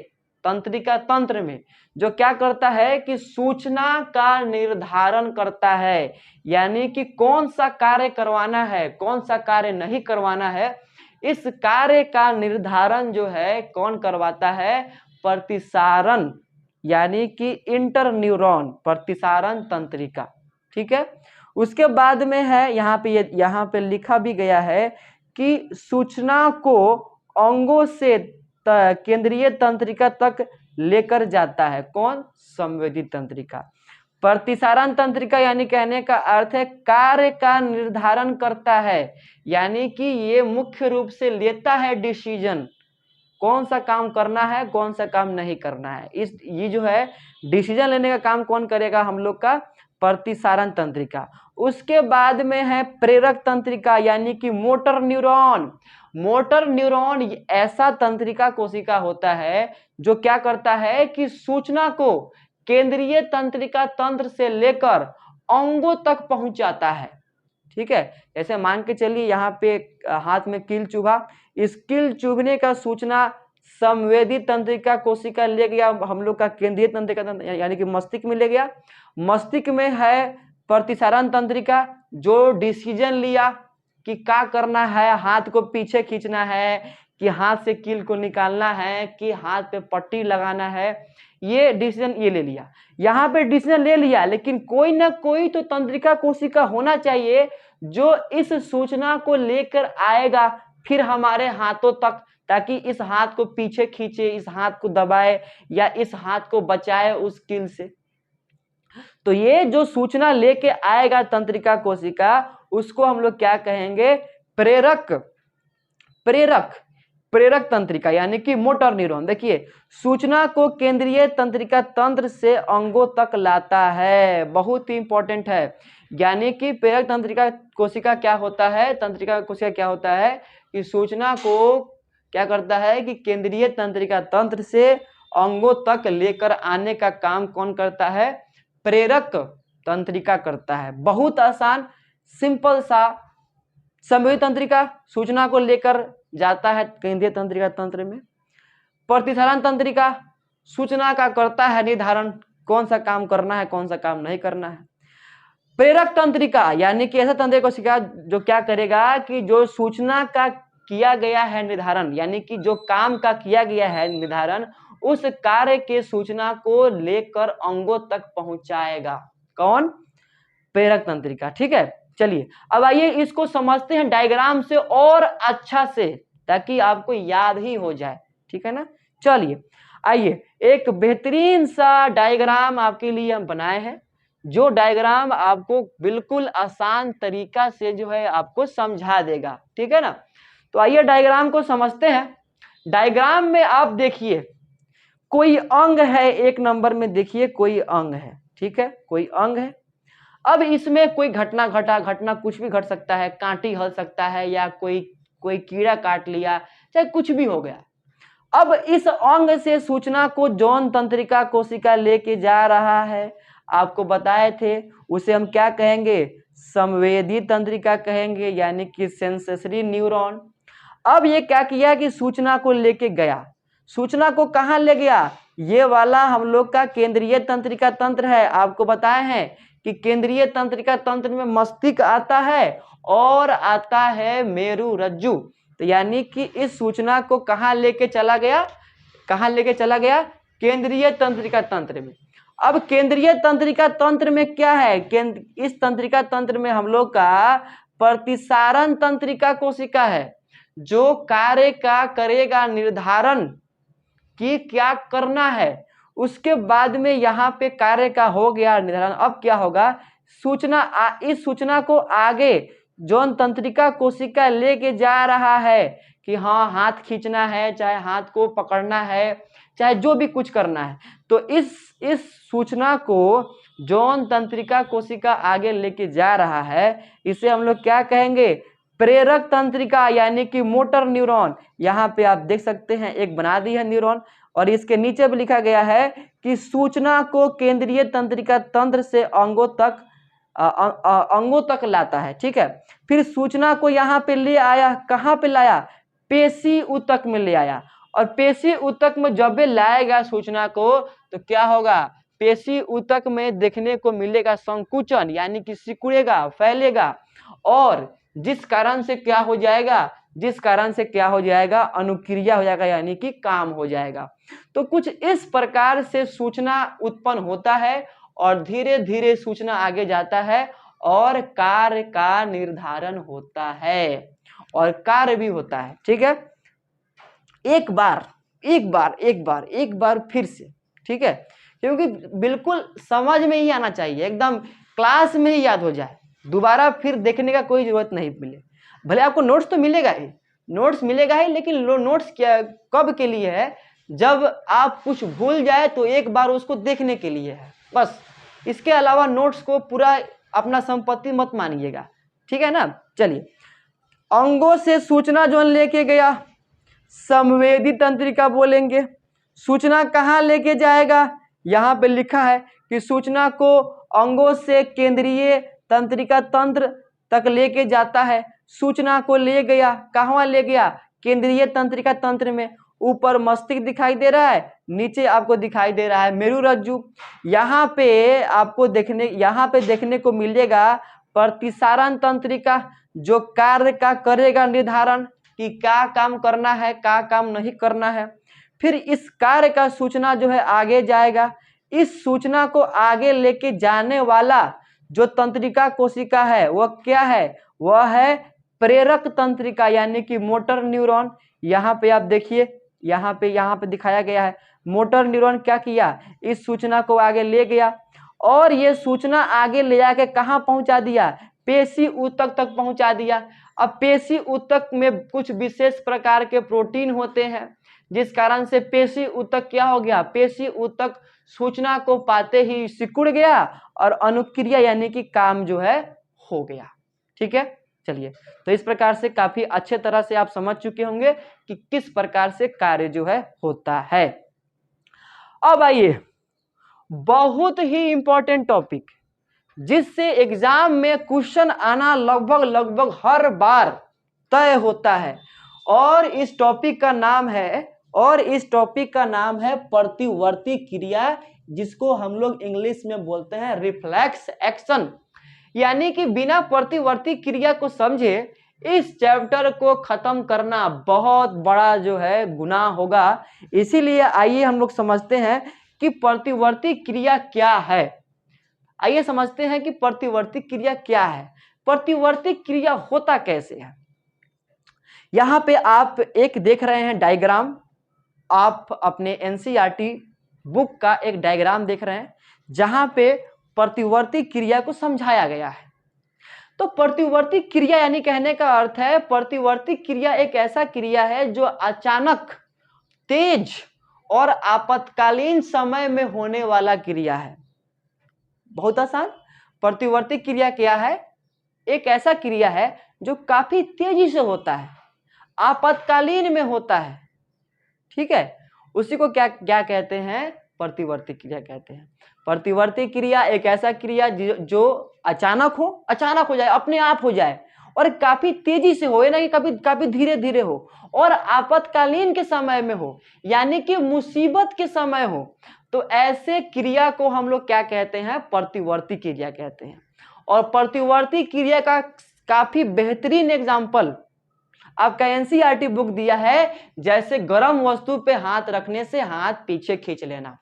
तंत्रिका तंत्र में, जो क्या करता है कि सूचना का निर्धारण करता है, यानी कि कौन सा कार्य करवाना है, कौन सा कार्य नहीं करवाना है, इस कार्य का निर्धारण जो है कौन करवाता है? प्रतिसारण यानी कि इंटर न्यूरॉन प्रतिसारण तंत्रिका। ठीक है, उसके बाद में है यहाँ पे लिखा भी गया है कि सूचना को अंगों से केंद्रीय तंत्रिका तक लेकर जाता है। कौन? संवेदी तंत्रिका। प्रतिसारण तंत्रिका यानी कहने का अर्थ है कार्य का निर्धारण करता है, यानी कि ये मुख्य रूप से लेता है डिसीजन, कौन सा काम करना है कौन सा काम नहीं करना है। ये जो है डिसीजन लेने का काम कौन करेगा? हम लोग का प्रतिसारण तंत्रिका। उसके बाद में है प्रेरक तंत्रिका यानी कि मोटर न्यूरॉन। मोटर न्यूरॉन ऐसा तंत्रिका कोशिका होता है जो क्या करता है कि सूचना को केंद्रीय तंत्रिका तंत्र से लेकर अंगों तक पहुंचाता है। ठीक है, जैसे मान के चलिए यहाँ पे हाथ में कील चुभा, इस कील चुभने का सूचना संवेदी तंत्रिका कोशिका ले गया हम लोग का केंद्रीय तंत्रिका तंत्र यानी कि मस्तिष्क में ले गया। मस्तिष्क में है प्रतिसारण तंत्रिका जो डिसीजन लिया कि क्या करना है, हाथ को पीछे खींचना है कि हाथ से कील को निकालना है कि हाथ पे पट्टी लगाना है, ये डिसीजन ये ले लिया। यहाँ पे डिसीजन ले लिया, लेकिन कोई ना कोई तो तंत्रिका कोशिका होना चाहिए जो इस सूचना को लेकर आएगा फिर हमारे हाथों तक, ताकि इस हाथ को पीछे खींचे, इस हाथ को दबाए या इस हाथ को बचाए उस कील से। तो ये जो सूचना लेके आएगा तंत्रिका कोशिका, उसको हम लोग क्या कहेंगे? प्रेरक प्रेरक तंत्रिका यानी कि मोटर न्यूरॉन। देखिए, सूचना को केंद्रीय तंत्रिका तंत्र से अंगों तक लाता है, बहुत ही इंपॉर्टेंट है। यानी कि प्रेरक तंत्रिका कोशिका क्या होता है? तंत्रिका कोशिका क्या होता है कि सूचना को क्या करता है कि केंद्रीय तंत्रिका तंत्र से अंगों तक लेकर आने का काम कौन करता है? प्रेरक तंत्रिका करता है। बहुत आसान सिंपल सा। संवेदी तंत्रिका सूचना को लेकर जाता है केंद्रीय तंत्रिका तंत्र में। प्रतिसारण तंत्रिका सूचना का करता है निर्धारण, कौन सा काम करना है कौन सा काम नहीं करना है। प्रेरक तंत्रिका यानी कि ऐसा तंत्रिका कोशिका जो क्या करेगा कि जो सूचना का किया गया है निर्धारण, यानी कि जो काम का किया गया है निर्धारण, उस कार्य के सूचना को लेकर अंगों तक पहुंचाएगा। कौन? प्रेरक तंत्रिका। ठीक है, चलिए अब आइए इसको समझते हैं डायग्राम से और अच्छा से, ताकि आपको याद ही हो जाए। ठीक है ना? चलिए आइए एक बेहतरीन सा डायग्राम आपके लिए हम बनाए हैं, जो डायग्राम आपको बिल्कुल आसान तरीका से जो है आपको समझा देगा। ठीक है ना? तो आइए डायग्राम को समझते हैं। डायग्राम में आप देखिए कोई अंग है, एक नंबर में देखिए कोई अंग है। ठीक है, कोई अंग है। अब इसमें कोई घटना घटा, घटना कुछ भी घट सकता है, कांटी हल सकता है या कोई कीड़ा काट लिया, चाहे कुछ भी हो गया। अब इस अंग से सूचना को जौन तंत्रिका कोशिका लेके जा रहा है, आपको बताए थे उसे हम क्या कहेंगे? संवेदी तंत्रिका कहेंगे, यानी कि सेंसरी न्यूरॉन। अब ये क्या किया कि सूचना को लेके गया। सूचना को कहाँ ले गया? ये वाला हम लोग का केंद्रीय तंत्रिका तंत्र है। आपको बताए हैं कि केंद्रीय तंत्रिका तंत्र में मस्तिष्क आता है और आता है मेरु रज्जु। तो यानी कि इस सूचना को कहाँ लेके चला गया? कहाँ लेके चला गया? केंद्रीय तंत्रिका तंत्र में। अब केंद्रीय तंत्रिका तंत्र में क्या है? इस तंत्रिका तंत्र में हम लोग का प्रतिसारण तंत्रिका कोशिका है, जो कार्य का करेगा निर्धारण कि क्या करना है। उसके बाद में यहाँ पे कार्य का हो गया निर्धारण। अब क्या होगा? इस सूचना को आगे जौन तंत्रिका कोशिका लेके जा रहा है कि हाँ हाथ खींचना है, चाहे हाथ को पकड़ना है, चाहे जो भी कुछ करना है, तो इस सूचना को जौन तंत्रिका कोशिका आगे लेके जा रहा है, इसे हम लोग क्या कहेंगे? प्रेरक तंत्रिका यानी कि मोटर न्यूरॉन। यहाँ पे आप देख सकते हैं एक बना दी है न्यूरॉन, और इसके नीचे भी लिखा गया है कि सूचना को केंद्रीय तंत्रिका तंत्र से अंगों तक लाता है। ठीक है, फिर सूचना को यहाँ पे ले आया, कहाँ पे लाया? पेशी ऊतक में ले आया। और पेशी ऊतक में जब भी लाएगा सूचना को, तो क्या होगा? पेशी ऊतक में देखने को मिलेगा संकुचन, यानी कि सिकुड़ेगा, फैलेगा, और जिस कारण से क्या हो जाएगा? अनुक्रिया हो जाएगा, यानी कि काम हो जाएगा। तो कुछ इस प्रकार से सूचना उत्पन्न होता है और धीरे धीरे सूचना आगे जाता है और कार्य का निर्धारण होता है और कार्य भी होता है। ठीक है, एक बार फिर से, ठीक है, क्योंकि बिल्कुल समझ में ही आना चाहिए, एकदम क्लास में ही याद हो जाए, दोबारा फिर देखने का कोई जरूरत नहीं मिले। भले आपको नोट्स तो मिलेगा ही, लेकिन नोट्स क्या कब के लिए है, जब आप कुछ भूल जाए तो एक बार उसको देखने के लिए है बस। इसके अलावा नोट्स को पूरा अपना संपत्ति मत मानिएगा, ठीक है ना। चलिए, अंगों से सूचना जो लेके गया, संवेदी तंत्रिका बोलेंगे। सूचना कहाँ लेके जाएगा, यहाँ पे लिखा है कि सूचना को अंगों से केंद्रीय तंत्रिका तंत्र तक लेके जाता है। सूचना को ले गया, कहाँ ले गया, केंद्रीय तंत्रिका तंत्र में। ऊपर मस्तिष्क दिखाई दे रहा है, नीचे आपको दिखाई दे रहा है मेरुरज्जु। यहाँ पे देखने को मिलेगा प्रतिसारण तंत्रिका, जो कार्य का करेगा निर्धारण कि क्या काम करना है, क्या काम नहीं करना है। फिर इस कार्य का सूचना जो है आगे जाएगा। इस सूचना को आगे लेके जाने वाला जो तंत्रिका कोशिका है वह क्या है, वह है प्रेरक तंत्रिका, यानी कि मोटर न्यूरॉन। यहाँ पे आप देखिए, यहाँ पे दिखाया गया है। मोटर न्यूरॉन क्या किया, इस सूचना को आगे ले गया और ये सूचना आगे ले जाके कहाँ पहुंचा दिया, पेशी ऊतक तक पहुंचा दिया। अब पेशी ऊतक में कुछ विशेष प्रकार के प्रोटीन होते हैं, जिस कारण से पेशी ऊतक क्या हो गया, पेशी ऊतक सूचना को पाते ही सिकुड़ गया और अनुक्रिया यानी कि काम जो है हो गया। ठीक है, चलिए, तो इस प्रकार से काफी अच्छे तरह से आप समझ चुके होंगे कि किस प्रकार से कार्य जो है होता है। अब आइए, बहुत ही इंपॉर्टेंट टॉपिक, जिससे एग्जाम में क्वेश्चन आना लगभग हर बार तय होता है, और इस टॉपिक का नाम है प्रतिवर्ती क्रिया, जिसको हम लोग इंग्लिश में बोलते हैं रिफ्लेक्स एक्शन। यानी कि बिना प्रतिवर्ती क्रिया को समझे इस चैप्टर को खत्म करना बहुत बड़ा जो है गुनाह होगा। इसीलिए आइए हम लोग समझते हैं कि प्रतिवर्ती क्रिया क्या है। आइए समझते हैं कि प्रतिवर्ती क्रिया क्या है, प्रतिवर्ती क्रिया होता कैसे है। यहाँ पे आप एक देख रहे हैं डायग्राम, आप अपने एनसीईआरटी बुक का एक डायग्राम देख रहे हैं, जहां पे प्रतिवर्ती क्रिया को समझाया गया है। तो प्रतिवर्ती क्रिया यानी कहने का अर्थ है, प्रतिवर्ती क्रिया एक ऐसा क्रिया है जो अचानक, तेज और आपातकालीन समय में होने वाला क्रिया है। बहुत आसान। प्रतिवर्ती क्रिया क्या है, एक ऐसा क्रिया है जो काफी तेजी से होता है, आपातकालीन में होता है। ठीक है, उसी को क्या कहते हैं, प्रतिवर्ती क्रिया कहते हैं। प्रतिवर्ती क्रिया एक ऐसा क्रिया जो अचानक हो जाए, अपने आप हो जाए, और काफी तेजी से हो, ना कि काफी धीरे धीरे हो, और आपातकालीन के समय में हो, यानी कि मुसीबत के समय हो। तो ऐसे क्रिया को हम लोग क्या कहते हैं, प्रतिवर्ती क्रिया कहते हैं। और प्रतिवर्ती क्रिया का काफी बेहतरीन एग्जाम्पल आपका एनसीईआरटी बुक दिया है, जैसे गर्म वस्तु पे हाथ रखने से हाथ पीछे खींच लेना।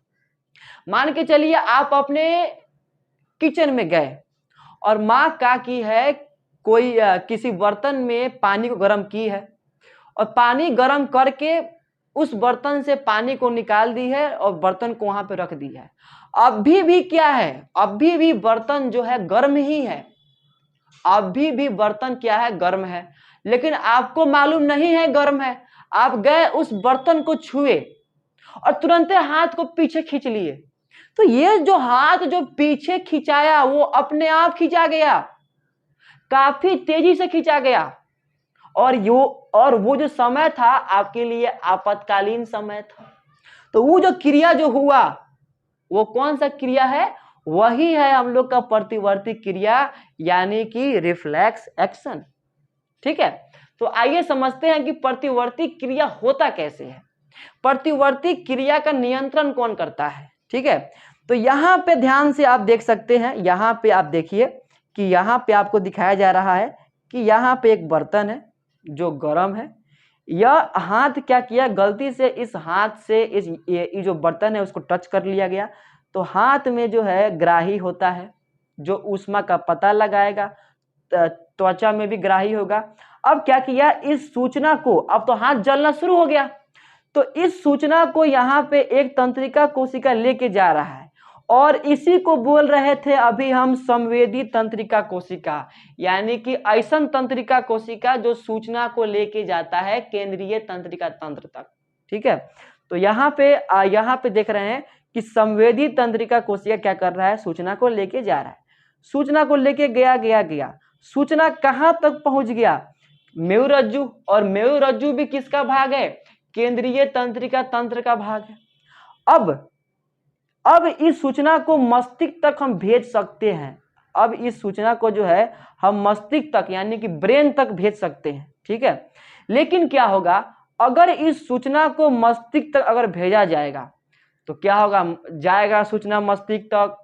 मान के चलिए आप अपने किचन में गए और माँ क्या की है, कोई किसी बर्तन में पानी को गर्म की है, और पानी गर्म करके उस बर्तन से पानी को निकाल दी है और बर्तन को वहां पे रख दी है। अभी भी क्या है, अभी भी बर्तन जो है गर्म ही है, अभी भी बर्तन क्या है, गर्म है, लेकिन आपको मालूम नहीं है गर्म है। आप गए उस बर्तन को छुए और तुरंत हाथ को पीछे खींच लिए। तो ये जो हाथ जो पीछे खिंचाया वो अपने आप खींचा गया, काफी तेजी से खींचा गया, और वो जो समय था आपके लिए आपातकालीन समय था। तो वो जो क्रिया जो हुआ वो कौन सा क्रिया है, वही है हम लोग का प्रतिवर्ती क्रिया, यानी कि रिफ्लेक्स एक्शन। ठीक है, तो आइए समझते हैं कि प्रतिवर्ती क्रिया होता कैसे है, प्रतिवर्ती क्रिया का नियंत्रण कौन करता है। ठीक है, तो यहां पे ध्यान से आप देख सकते हैं, यहां पे आप देखिए कि यहां पे आपको दिखाया जा रहा है कि यहां पे एक बर्तन है जो गर्म है। यह हाथ क्या किया, गलती से इस हाथ से ये जो बर्तन है उसको टच कर लिया गया, तो हाथ में जो है ग्राही होता है। जो ऊष्मा का पता लगाएगा, त्वचा में भी ग्राही होगा। अब क्या किया, इस सूचना को, अब तो हाथ जलना शुरू हो गया, तो इस सूचना को यहाँ पे एक तंत्रिका कोशिका लेके जा रहा है और इसी को बोल रहे थे अभी हम संवेदी तंत्रिका कोशिका, यानी कि ऐसन तंत्रिका कोशिका जो सूचना को लेके जाता है केंद्रीय तंत्रिका तंत्र तक। ठीक है, तो यहाँ पे देख रहे हैं कि संवेदी तंत्रिका कोशिका क्या कर रहा है, सूचना को लेके जा रहा है। सूचना को लेके गया, सूचना कहां तक पहुंच गया, मेरुरज्जु, और मेरुरज्जु भी किसका भाग है, केंद्रीय तंत्रिका तंत्र का भाग है। अब इस सूचना को मस्तिष्क तक हम भेज सकते हैं। अब इस सूचना को जो है हम मस्तिष्क तक यानी कि ब्रेन तक भेज सकते हैं। ठीक है, लेकिन क्या होगा, अगर इस सूचना को मस्तिष्क तक अगर भेजा जाएगा तो क्या होगा, जाएगा सूचना मस्तिष्क तक,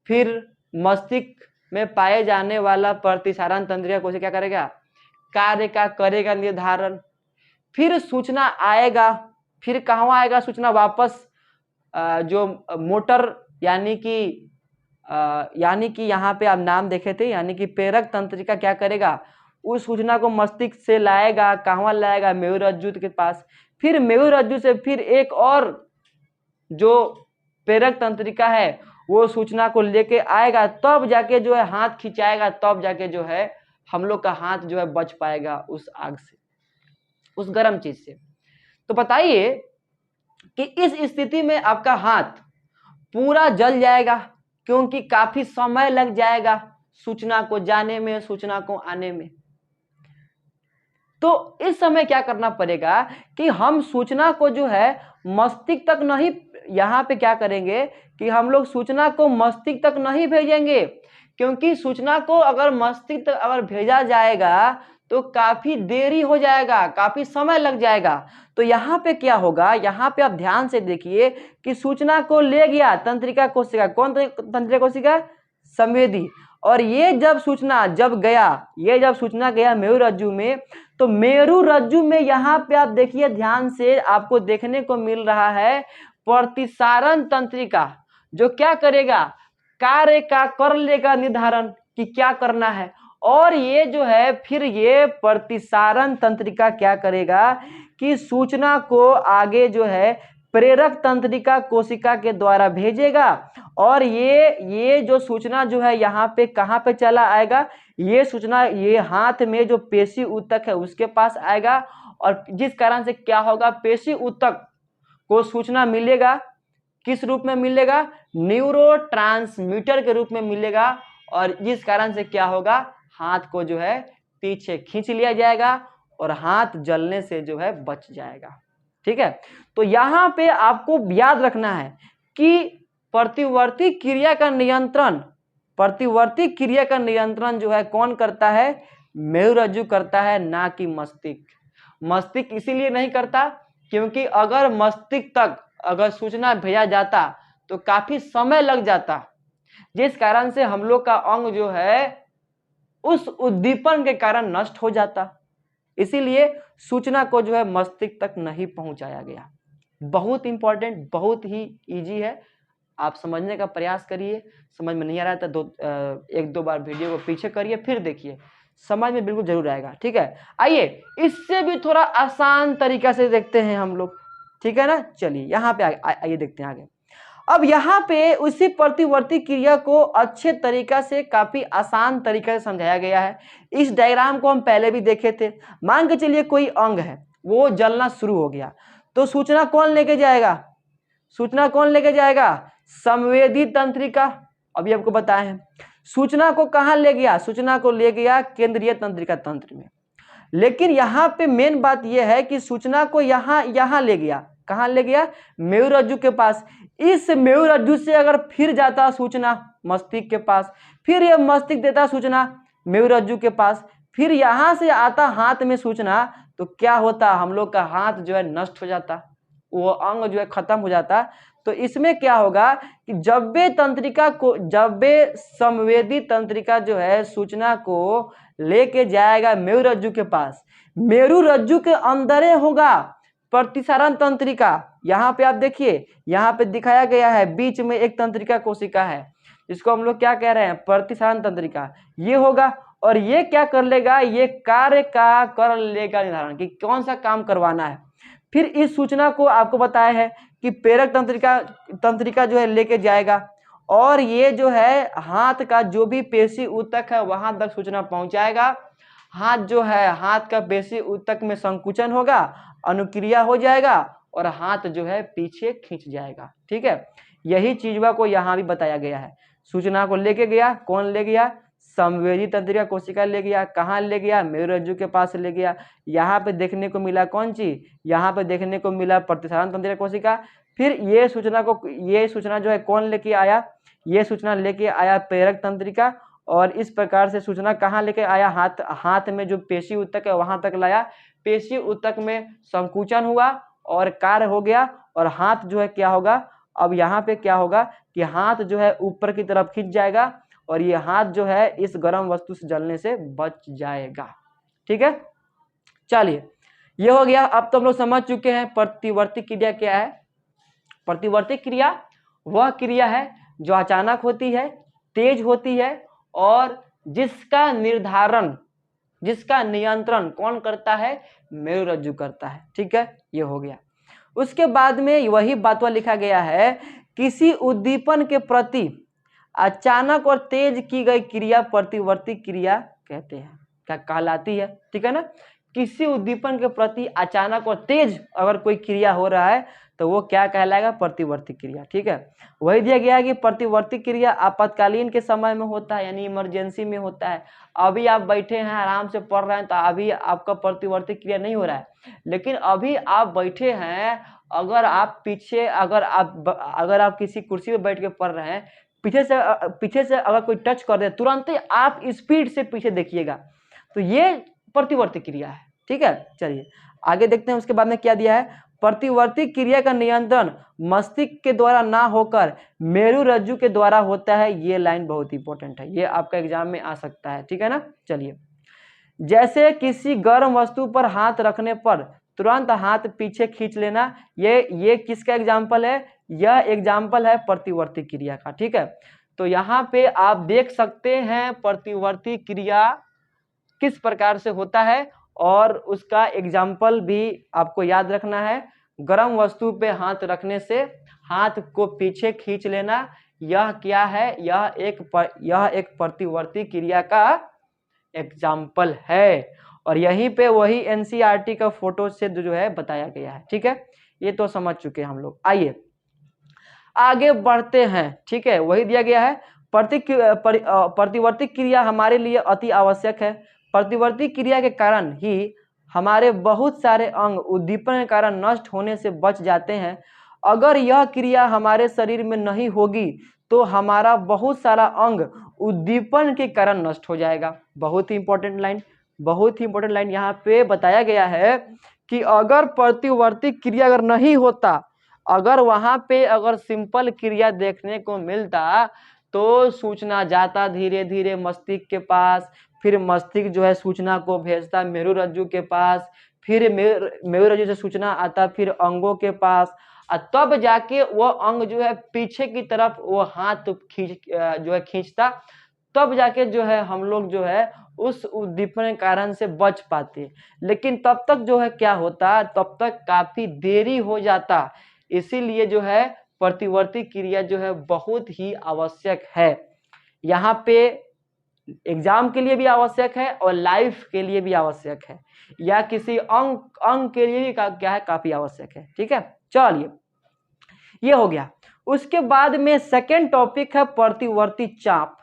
फिर मस्तिष्क में पाए जाने वाला प्रतिसारण तंत्रिका कोशिका क्या करेगा, कार्य का करेगा निर्धारण, फिर सूचना आएगा, फिर कहाँ आएगा सूचना, वापस जो मोटर यानी कि यहाँ पे आप नाम देखे थे, यानी कि प्रेरक तंत्रिका क्या करेगा, उस सूचना को मस्तिष्क से लाएगा, कहाँ लाएगा, मेरुरज्जु के पास, फिर मेरुरज्जु से फिर एक और जो प्रेरक तंत्रिका है वो सूचना को लेके आएगा, तब जाके जो है हाथ खिंचाएगा, तब जाके जो है हम लोग का हाथ जो है बच पाएगा उस आग से, उस गर्म चीज से। तो बताइए कि इस स्थिति में आपका हाथ पूरा जल जाएगा, क्योंकि काफी समय लग जाएगा सूचना को जाने में, सूचना को आने में। तो इस समय क्या करना पड़ेगा कि हम सूचना को जो है मस्तिष्क तक नहीं, यहाँ पे क्या करेंगे कि हम लोग सूचना को मस्तिष्क तक नहीं भेजेंगे, क्योंकि सूचना को अगर मस्तिष्क तक अगर भेजा जाएगा तो काफी देरी हो जाएगा, काफी समय लग जाएगा। तो यहाँ पे क्या होगा, यहाँ पे आप ध्यान से देखिए कि सूचना को ले गया तंत्रिका कोशिका, कौन तंत्रिका कोशिका, संवेदी, और ये जब सूचना गया मेरुरज्जु में, तो मेरुरज्जु में यहाँ पे आप देखिए ध्यान से, आपको देखने को मिल रहा है प्रतिसारण तंत्रिका, जो क्या करेगा, कार्य का कर लेगा निर्धारण कि क्या करना है, और ये जो है फिर ये प्रतिसारण तंत्रिका क्या करेगा कि सूचना को आगे जो है प्रेरक तंत्रिका कोशिका के द्वारा भेजेगा, और ये जो सूचना जो है यहाँ पे कहाँ पे चला आएगा, ये सूचना ये हाथ में जो पेशी ऊतक है उसके पास आएगा, और जिस कारण से क्या होगा, पेशी ऊतक को सूचना मिलेगा, किस रूप में मिलेगा, न्यूरोट्रांसमीटर के रूप में मिलेगा, और जिस कारण से क्या होगा, हाथ को जो है पीछे खींच लिया जाएगा और हाथ जलने से जो है बच जाएगा। ठीक है, तो यहाँ पे आपको याद रखना है कि प्रतिवर्ती क्रिया का नियंत्रण जो है कौन करता है, मेरुरज्जु करता है, ना कि मस्तिष्क। मस्तिष्क इसीलिए नहीं करता क्योंकि अगर मस्तिष्क तक अगर सूचना भेजा जाता तो काफी समय लग जाता, जिस कारण से हम लोग का अंग जो है उस उद्दीपन के कारण नष्ट हो जाता। इसीलिए सूचना को जो है मस्तिष्क तक नहीं पहुंचाया गया। बहुत इंपॉर्टेंट, बहुत ही इजी है, आप समझने का प्रयास करिए। समझ में नहीं आ रहा है तो एक दो बार वीडियो को पीछे करिए, फिर देखिए, समझ में बिल्कुल जरूर आएगा। ठीक है, आइए इससे भी थोड़ा आसान तरीका से देखते हैं हम लोग। ठीक है ना, चलिए यहाँ पे आइए देखते हैं आगे। अब यहाँ पे उसी प्रतिवर्ती क्रिया को अच्छे तरीका से, काफी आसान तरीके से समझाया गया है। इस डायग्राम को हम पहले भी देखे थे। मान के चलिए कोई अंग है, वो जलना शुरू हो गया, तो सूचना कौन लेके जाएगा, संवेदी तंत्रिका। अभी आपको बताए हैं। सूचना को कहाँ ले गया, सूचना को ले गया केंद्रीय तंत्रिका तंत्र में। लेकिन यहाँ पे मेन बात यह है कि सूचना को यहाँ ले गया, कहाँ ले गया, मेरुरज्जु के पास। इस मेरुरज्जु से अगर फिर जाता सूचना मस्तिष्क के पास, फिर यह मस्तिष्क देता सूचना मेरुरज्जु के पास, फिर यहाँ से आता हाथ में सूचना, तो क्या होता, हम लोग का हाथ जो है नष्ट हो जाता, वो अंग जो है खत्म हो जाता। तो इसमें क्या होगा कि जब संवेदी तंत्रिका जो है सूचना को लेके जाएगा मेरुरज्जु के पास, मेरुरज्जु के अंदर होगा प्रतिसारण तंत्रिका। यहाँ पे आप देखिए, यहाँ पे दिखाया गया है बीच में एक तंत्रिका कोशिका है, इसको हम लोग क्या कह रहे हैं, प्रतिसारण तंत्रिका। ये होगा और ये क्या कर लेगा, ये कार्य का कर लेगा निर्धारण कि कौन सा काम करवाना है। फिर इस सूचना को आपको बताया है कि प्रेरक तंत्रिका जो है लेके जाएगा और ये जो है हाथ का जो भी पेशी ऊतक है वहां तक सूचना पहुंचाएगा। हाथ जो है, हाथ का पेशी ऊतक में संकुचन होगा, अनुक्रिया हो जाएगा और हाथ जो है पीछे खींच जाएगा। ठीक है, यही चीजवा को यहाँ भी बताया गया है। सूचना को लेके गया, कौन ले गया, संवेदी तंत्रिका कोशिका ले गया। कहाँ ले गया, मेरुरज्जु के पास ले गया। यहाँ पे देखने को मिला कौन चीज, यहाँ पे देखने को मिला प्रतिसारण तंत्रिका कोशिका। फिर ये सूचना जो है कौन लेके आया, ये सूचना लेके आया प्रेरक तंत्रिका और इस प्रकार से सूचना कहाँ लेके आया, हाथ में जो पेशी ऊतक है वहां तक लाया। पेशी ऊतक में संकुचन हुआ और कार्य हो गया और हाथ जो है क्या होगा, अब यहाँ पे क्या होगा कि हाथ जो है ऊपर की तरफ खींच जाएगा और ये हाथ जो है इस गर्म वस्तु से जलने से बच जाएगा। ठीक है, चलिए ये हो गया। अब तो हम लोग समझ चुके हैं प्रतिवर्ती क्रिया क्या है। प्रतिवर्ती क्रिया वह क्रिया है जो अचानक होती है, तेज होती है और जिसका नियंत्रण कौन करता है, मेरुरज्जु करता है। ठीक है, ये हो गया। उसके बाद में वही बातवा लिखा गया है, किसी उद्दीपन के प्रति अचानक और तेज की गई क्रिया प्रतिवर्ती क्रिया कहते हैं, क्या कहलाती है। ठीक है ना, किसी उद्दीपन के प्रति अचानक और तेज अगर कोई क्रिया हो रहा है तो वो क्या कहलाएगा, प्रतिवर्ती क्रिया। ठीक है, वही दिया गया है कि प्रतिवर्ती क्रिया आपातकालीन के समय में होता है, यानी इमरजेंसी में होता है। अभी आप बैठे हैं आराम से पढ़ रहे हैं तो अभी आपका प्रतिवर्ती क्रिया नहीं हो रहा है, लेकिन अभी आप बैठे हैं, अगर आप पीछे अगर आप किसी कुर्सी पे बैठ के पढ़ रहे हैं, पीछे से अगर कोई टच कर दे तुरंत ही आप स्पीड से पीछे देखिएगा, तो ये प्रतिवर्ती क्रिया है। ठीक है, चलिए आगे देखते हैं। उसके बाद में क्या दिया है, प्रतिवर्ती क्रिया का नियंत्रण मस्तिष्क के द्वारा ना होकर मेरुरज्जु के द्वारा होता है। ये लाइन बहुत इंपॉर्टेंट है, ये आपका एग्जाम में आ सकता है। ठीक है ना, चलिए जैसे किसी गर्म वस्तु पर हाथ रखने पर तुरंत हाथ पीछे खींच लेना, ये किसका एग्जाम्पल है, यह एग्जाम्पल है प्रतिवर्ती क्रिया का। ठीक है, तो यहाँ पे आप देख सकते हैं प्रतिवर्ती क्रिया किस प्रकार से होता है और उसका एग्जाम्पल भी आपको याद रखना है। गर्म वस्तु पे हाथ रखने से हाथ को पीछे खींच लेना, यह क्या है, यह एक प्रतिवर्ती क्रिया का एग्जाम्पल है और यहीं पे वही एनसीईआरटी का फोटो से जो है बताया गया है। ठीक है, ये तो समझ चुके हैं हम लोग। आइए आगे बढ़ते हैं। ठीक है, वही दिया गया है, प्रतिवर्ती क्रिया हमारे लिए अति आवश्यक है। प्रतिवर्ती क्रिया के कारण ही हमारे बहुत सारे अंग उद्दीपन के कारण नष्ट होने से बच जाते हैं। अगर यह क्रिया हमारे शरीर में नहीं होगी तो हमारा बहुत सारा अंग उद्दीपन के कारण नष्ट हो जाएगा। बहुत ही इंपॉर्टेंट लाइन यहाँ पे बताया गया है कि अगर प्रतिवर्ती क्रिया अगर नहीं होता, अगर वहां पे अगर सिंपल क्रिया देखने को मिलता तो सूचना जाता धीरे धीरे मस्तिष्क के पास, फिर मस्तिष्क जो है सूचना को भेजता मेरुरज्जु के पास, फिर मेरुरज्जु से सूचना आता फिर अंगों के पास, तब जाके वो अंग जो है पीछे की तरफ वो हाथ खींचता, तब जाके जो है हम लोग जो है उस उद्दीपन के कारण से बच पाते। लेकिन तब तक जो है क्या होता, तब तक काफी देरी हो जाता। इसीलिए जो है प्रतिवर्ती क्रिया जो है बहुत ही आवश्यक है, यहाँ पे एग्जाम के लिए भी आवश्यक है और लाइफ के लिए भी आवश्यक है, या किसी अंग के लिए भी क्या है, काफी आवश्यक है। ठीक है, चलिए ये हो गया। उसके बाद में सेकेंड टॉपिक है प्रतिवर्ती चाप।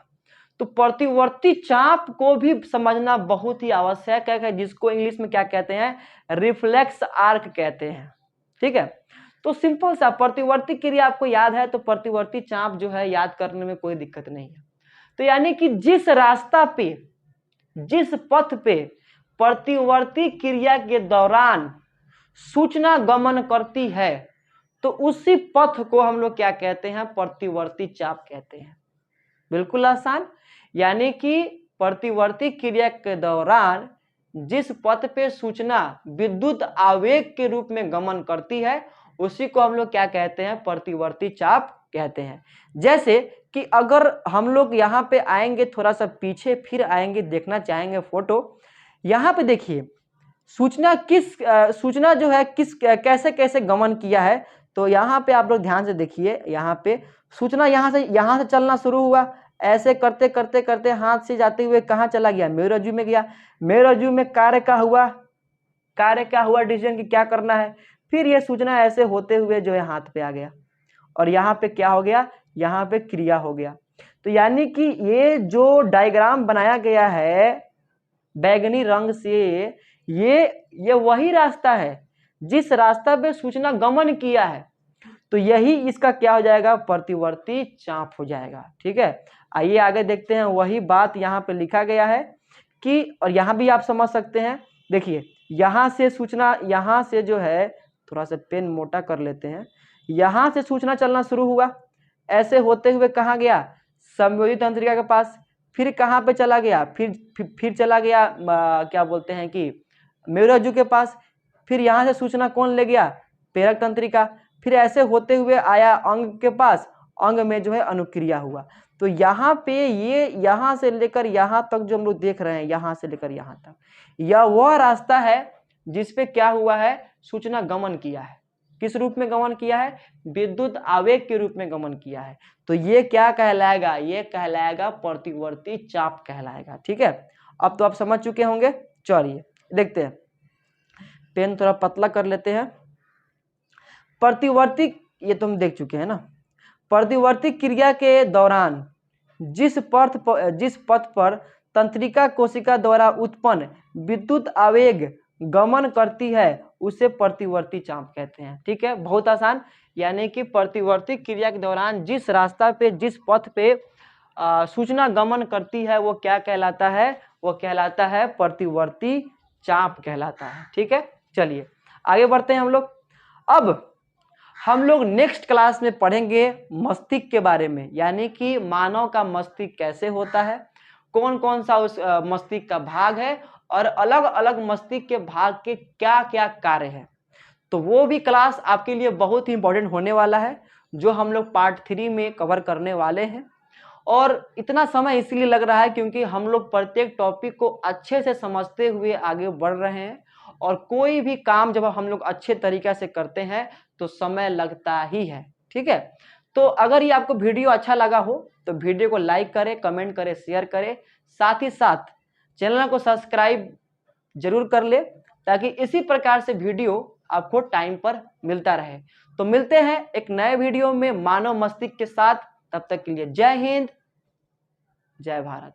तो प्रतिवर्ती चाप को भी समझना बहुत ही आवश्यक है, जिसको इंग्लिश में क्या कहते हैं, रिफ्लेक्स आर्क कहते हैं। ठीक है, तो सिंपल सा प्रतिवर्ती क्रिया आपको याद है तो प्रतिवर्ती चाप जो है याद करने में कोई दिक्कत नहीं है। तो यानी कि जिस रास्ता पे, जिस पथ पे प्रतिवर्ती क्रिया के दौरान सूचना गमन करती है तो उसी पथ को हम लोग क्या कहते हैं, प्रतिवर्ती चाप कहते हैं। बिल्कुल आसान, यानी कि प्रतिवर्ती क्रिया के दौरान जिस पथ पे सूचना विद्युत आवेग के रूप में गमन करती है उसी को हम लोग क्या कहते हैं, प्रतिवर्ती चाप कहते हैं। जैसे कि अगर हम लोग यहाँ पे आएंगे, थोड़ा सा पीछे फिर आएंगे, देखना चाहेंगे फोटो। यहाँ पे देखिए सूचना जो है कैसे कैसे गमन किया है। तो यहाँ पे आप लोग ध्यान से देखिए, यहाँ पे सूचना यहाँ से चलना शुरू हुआ, ऐसे करते करते करते हाथ से जाते हुए कहाँ चला गया, मेरुरज्जु में गया। मेरुरज्जु में कार्य क्या हुआ डिसीजन की क्या करना है, फिर ये सूचना ऐसे होते हुए जो है हाथ पे आ गया, और यहाँ पे क्या हो गया, यहाँ पे क्रिया हो गया। तो यानी कि ये जो डायग्राम बनाया गया है बैगनी रंग से, ये वही रास्ता है जिस रास्ता पे सूचना गमन किया है। तो यही इसका क्या हो जाएगा, प्रतिवर्ती चाप हो जाएगा। ठीक है, आइए आगे देखते हैं। वही बात यहाँ पे लिखा गया है कि, और यहाँ भी आप समझ सकते हैं, देखिए यहाँ से सूचना, यहाँ से जो है, थोड़ा सा पेन मोटा कर लेते हैं, यहाँ से सूचना चलना शुरू हुआ, ऐसे होते हुए कहाँ गया, संयोजी तंत्रिका के पास, फिर कहाँ पे चला गया, फिर चला गया क्या बोलते हैं कि मेरुरज्जु के पास, फिर यहाँ से सूचना कौन ले गया, प्रेरक तंत्रिका, फिर ऐसे होते हुए आया अंग के पास, अंग में जो है अनुक्रिया हुआ। तो यहाँ पे ये यहाँ से लेकर यहाँ तक जो हम लोग देख रहे हैं, यहाँ से लेकर यहाँ तक, यह वह रास्ता है जिसपे क्या हुआ है, सूचना गमन किया है। किस रूप में गमन किया है, विद्युत आवेग के रूप में गमन किया है। तो ये क्या कहलाएगा, ये कहलाएगा प्रतिवर्ती चाप कहलाएगा। ठीक है, अब तो आप समझ चुके होंगे। चलिए देखते हैं, पेन थोड़ा पतला कर लेते हैं। प्रतिवर्ती, ये तो हम देख चुके हैं ना। प्रतिवर्ती क्रिया के दौरान जिस पथ पर तंत्रिका कोशिका द्वारा उत्पन्न विद्युत आवेग गमन करती है उसे प्रतिवर्ती चाप कहते हैं। ठीक है, बहुत आसान। यानी कि प्रतिवर्ती क्रिया के दौरान जिस रास्ता पे, जिस पथ पे सूचना गमन करती है वो क्या कहलाता है, वो कहलाता है प्रतिवर्ती चाप कहलाता है। ठीक है, चलिए आगे बढ़ते हैं हम लोग। अब हम लोग नेक्स्ट क्लास में पढ़ेंगे मस्तिष्क के बारे में, यानी कि मानव का मस्तिष्क कैसे होता है, कौन कौन सा उस मस्तिष्क का भाग है, और अलग अलग मस्तिष्क के भाग के क्या क्या कार्य है। तो वो भी क्लास आपके लिए बहुत ही इंपॉर्टेंट होने वाला है, जो हम लोग पार्ट 3 में कवर करने वाले हैं। और इतना समय इसलिए लग रहा है क्योंकि हम लोग प्रत्येक टॉपिक को अच्छे से समझते हुए आगे बढ़ रहे हैं, और कोई भी काम जब हम लोग अच्छे तरीके से करते हैं तो समय लगता ही है। ठीक है, तो अगर ये आपको वीडियो अच्छा लगा हो तो वीडियो को लाइक करें, कमेंट करें, शेयर करें, साथ ही साथ चैनल को सब्सक्राइब जरूर कर ले, ताकि इसी प्रकार से वीडियो आपको टाइम पर मिलता रहे। तो मिलते हैं एक नए वीडियो में मानव मस्तिष्क के साथ। तब तक के लिए जय हिंद, जय भारत।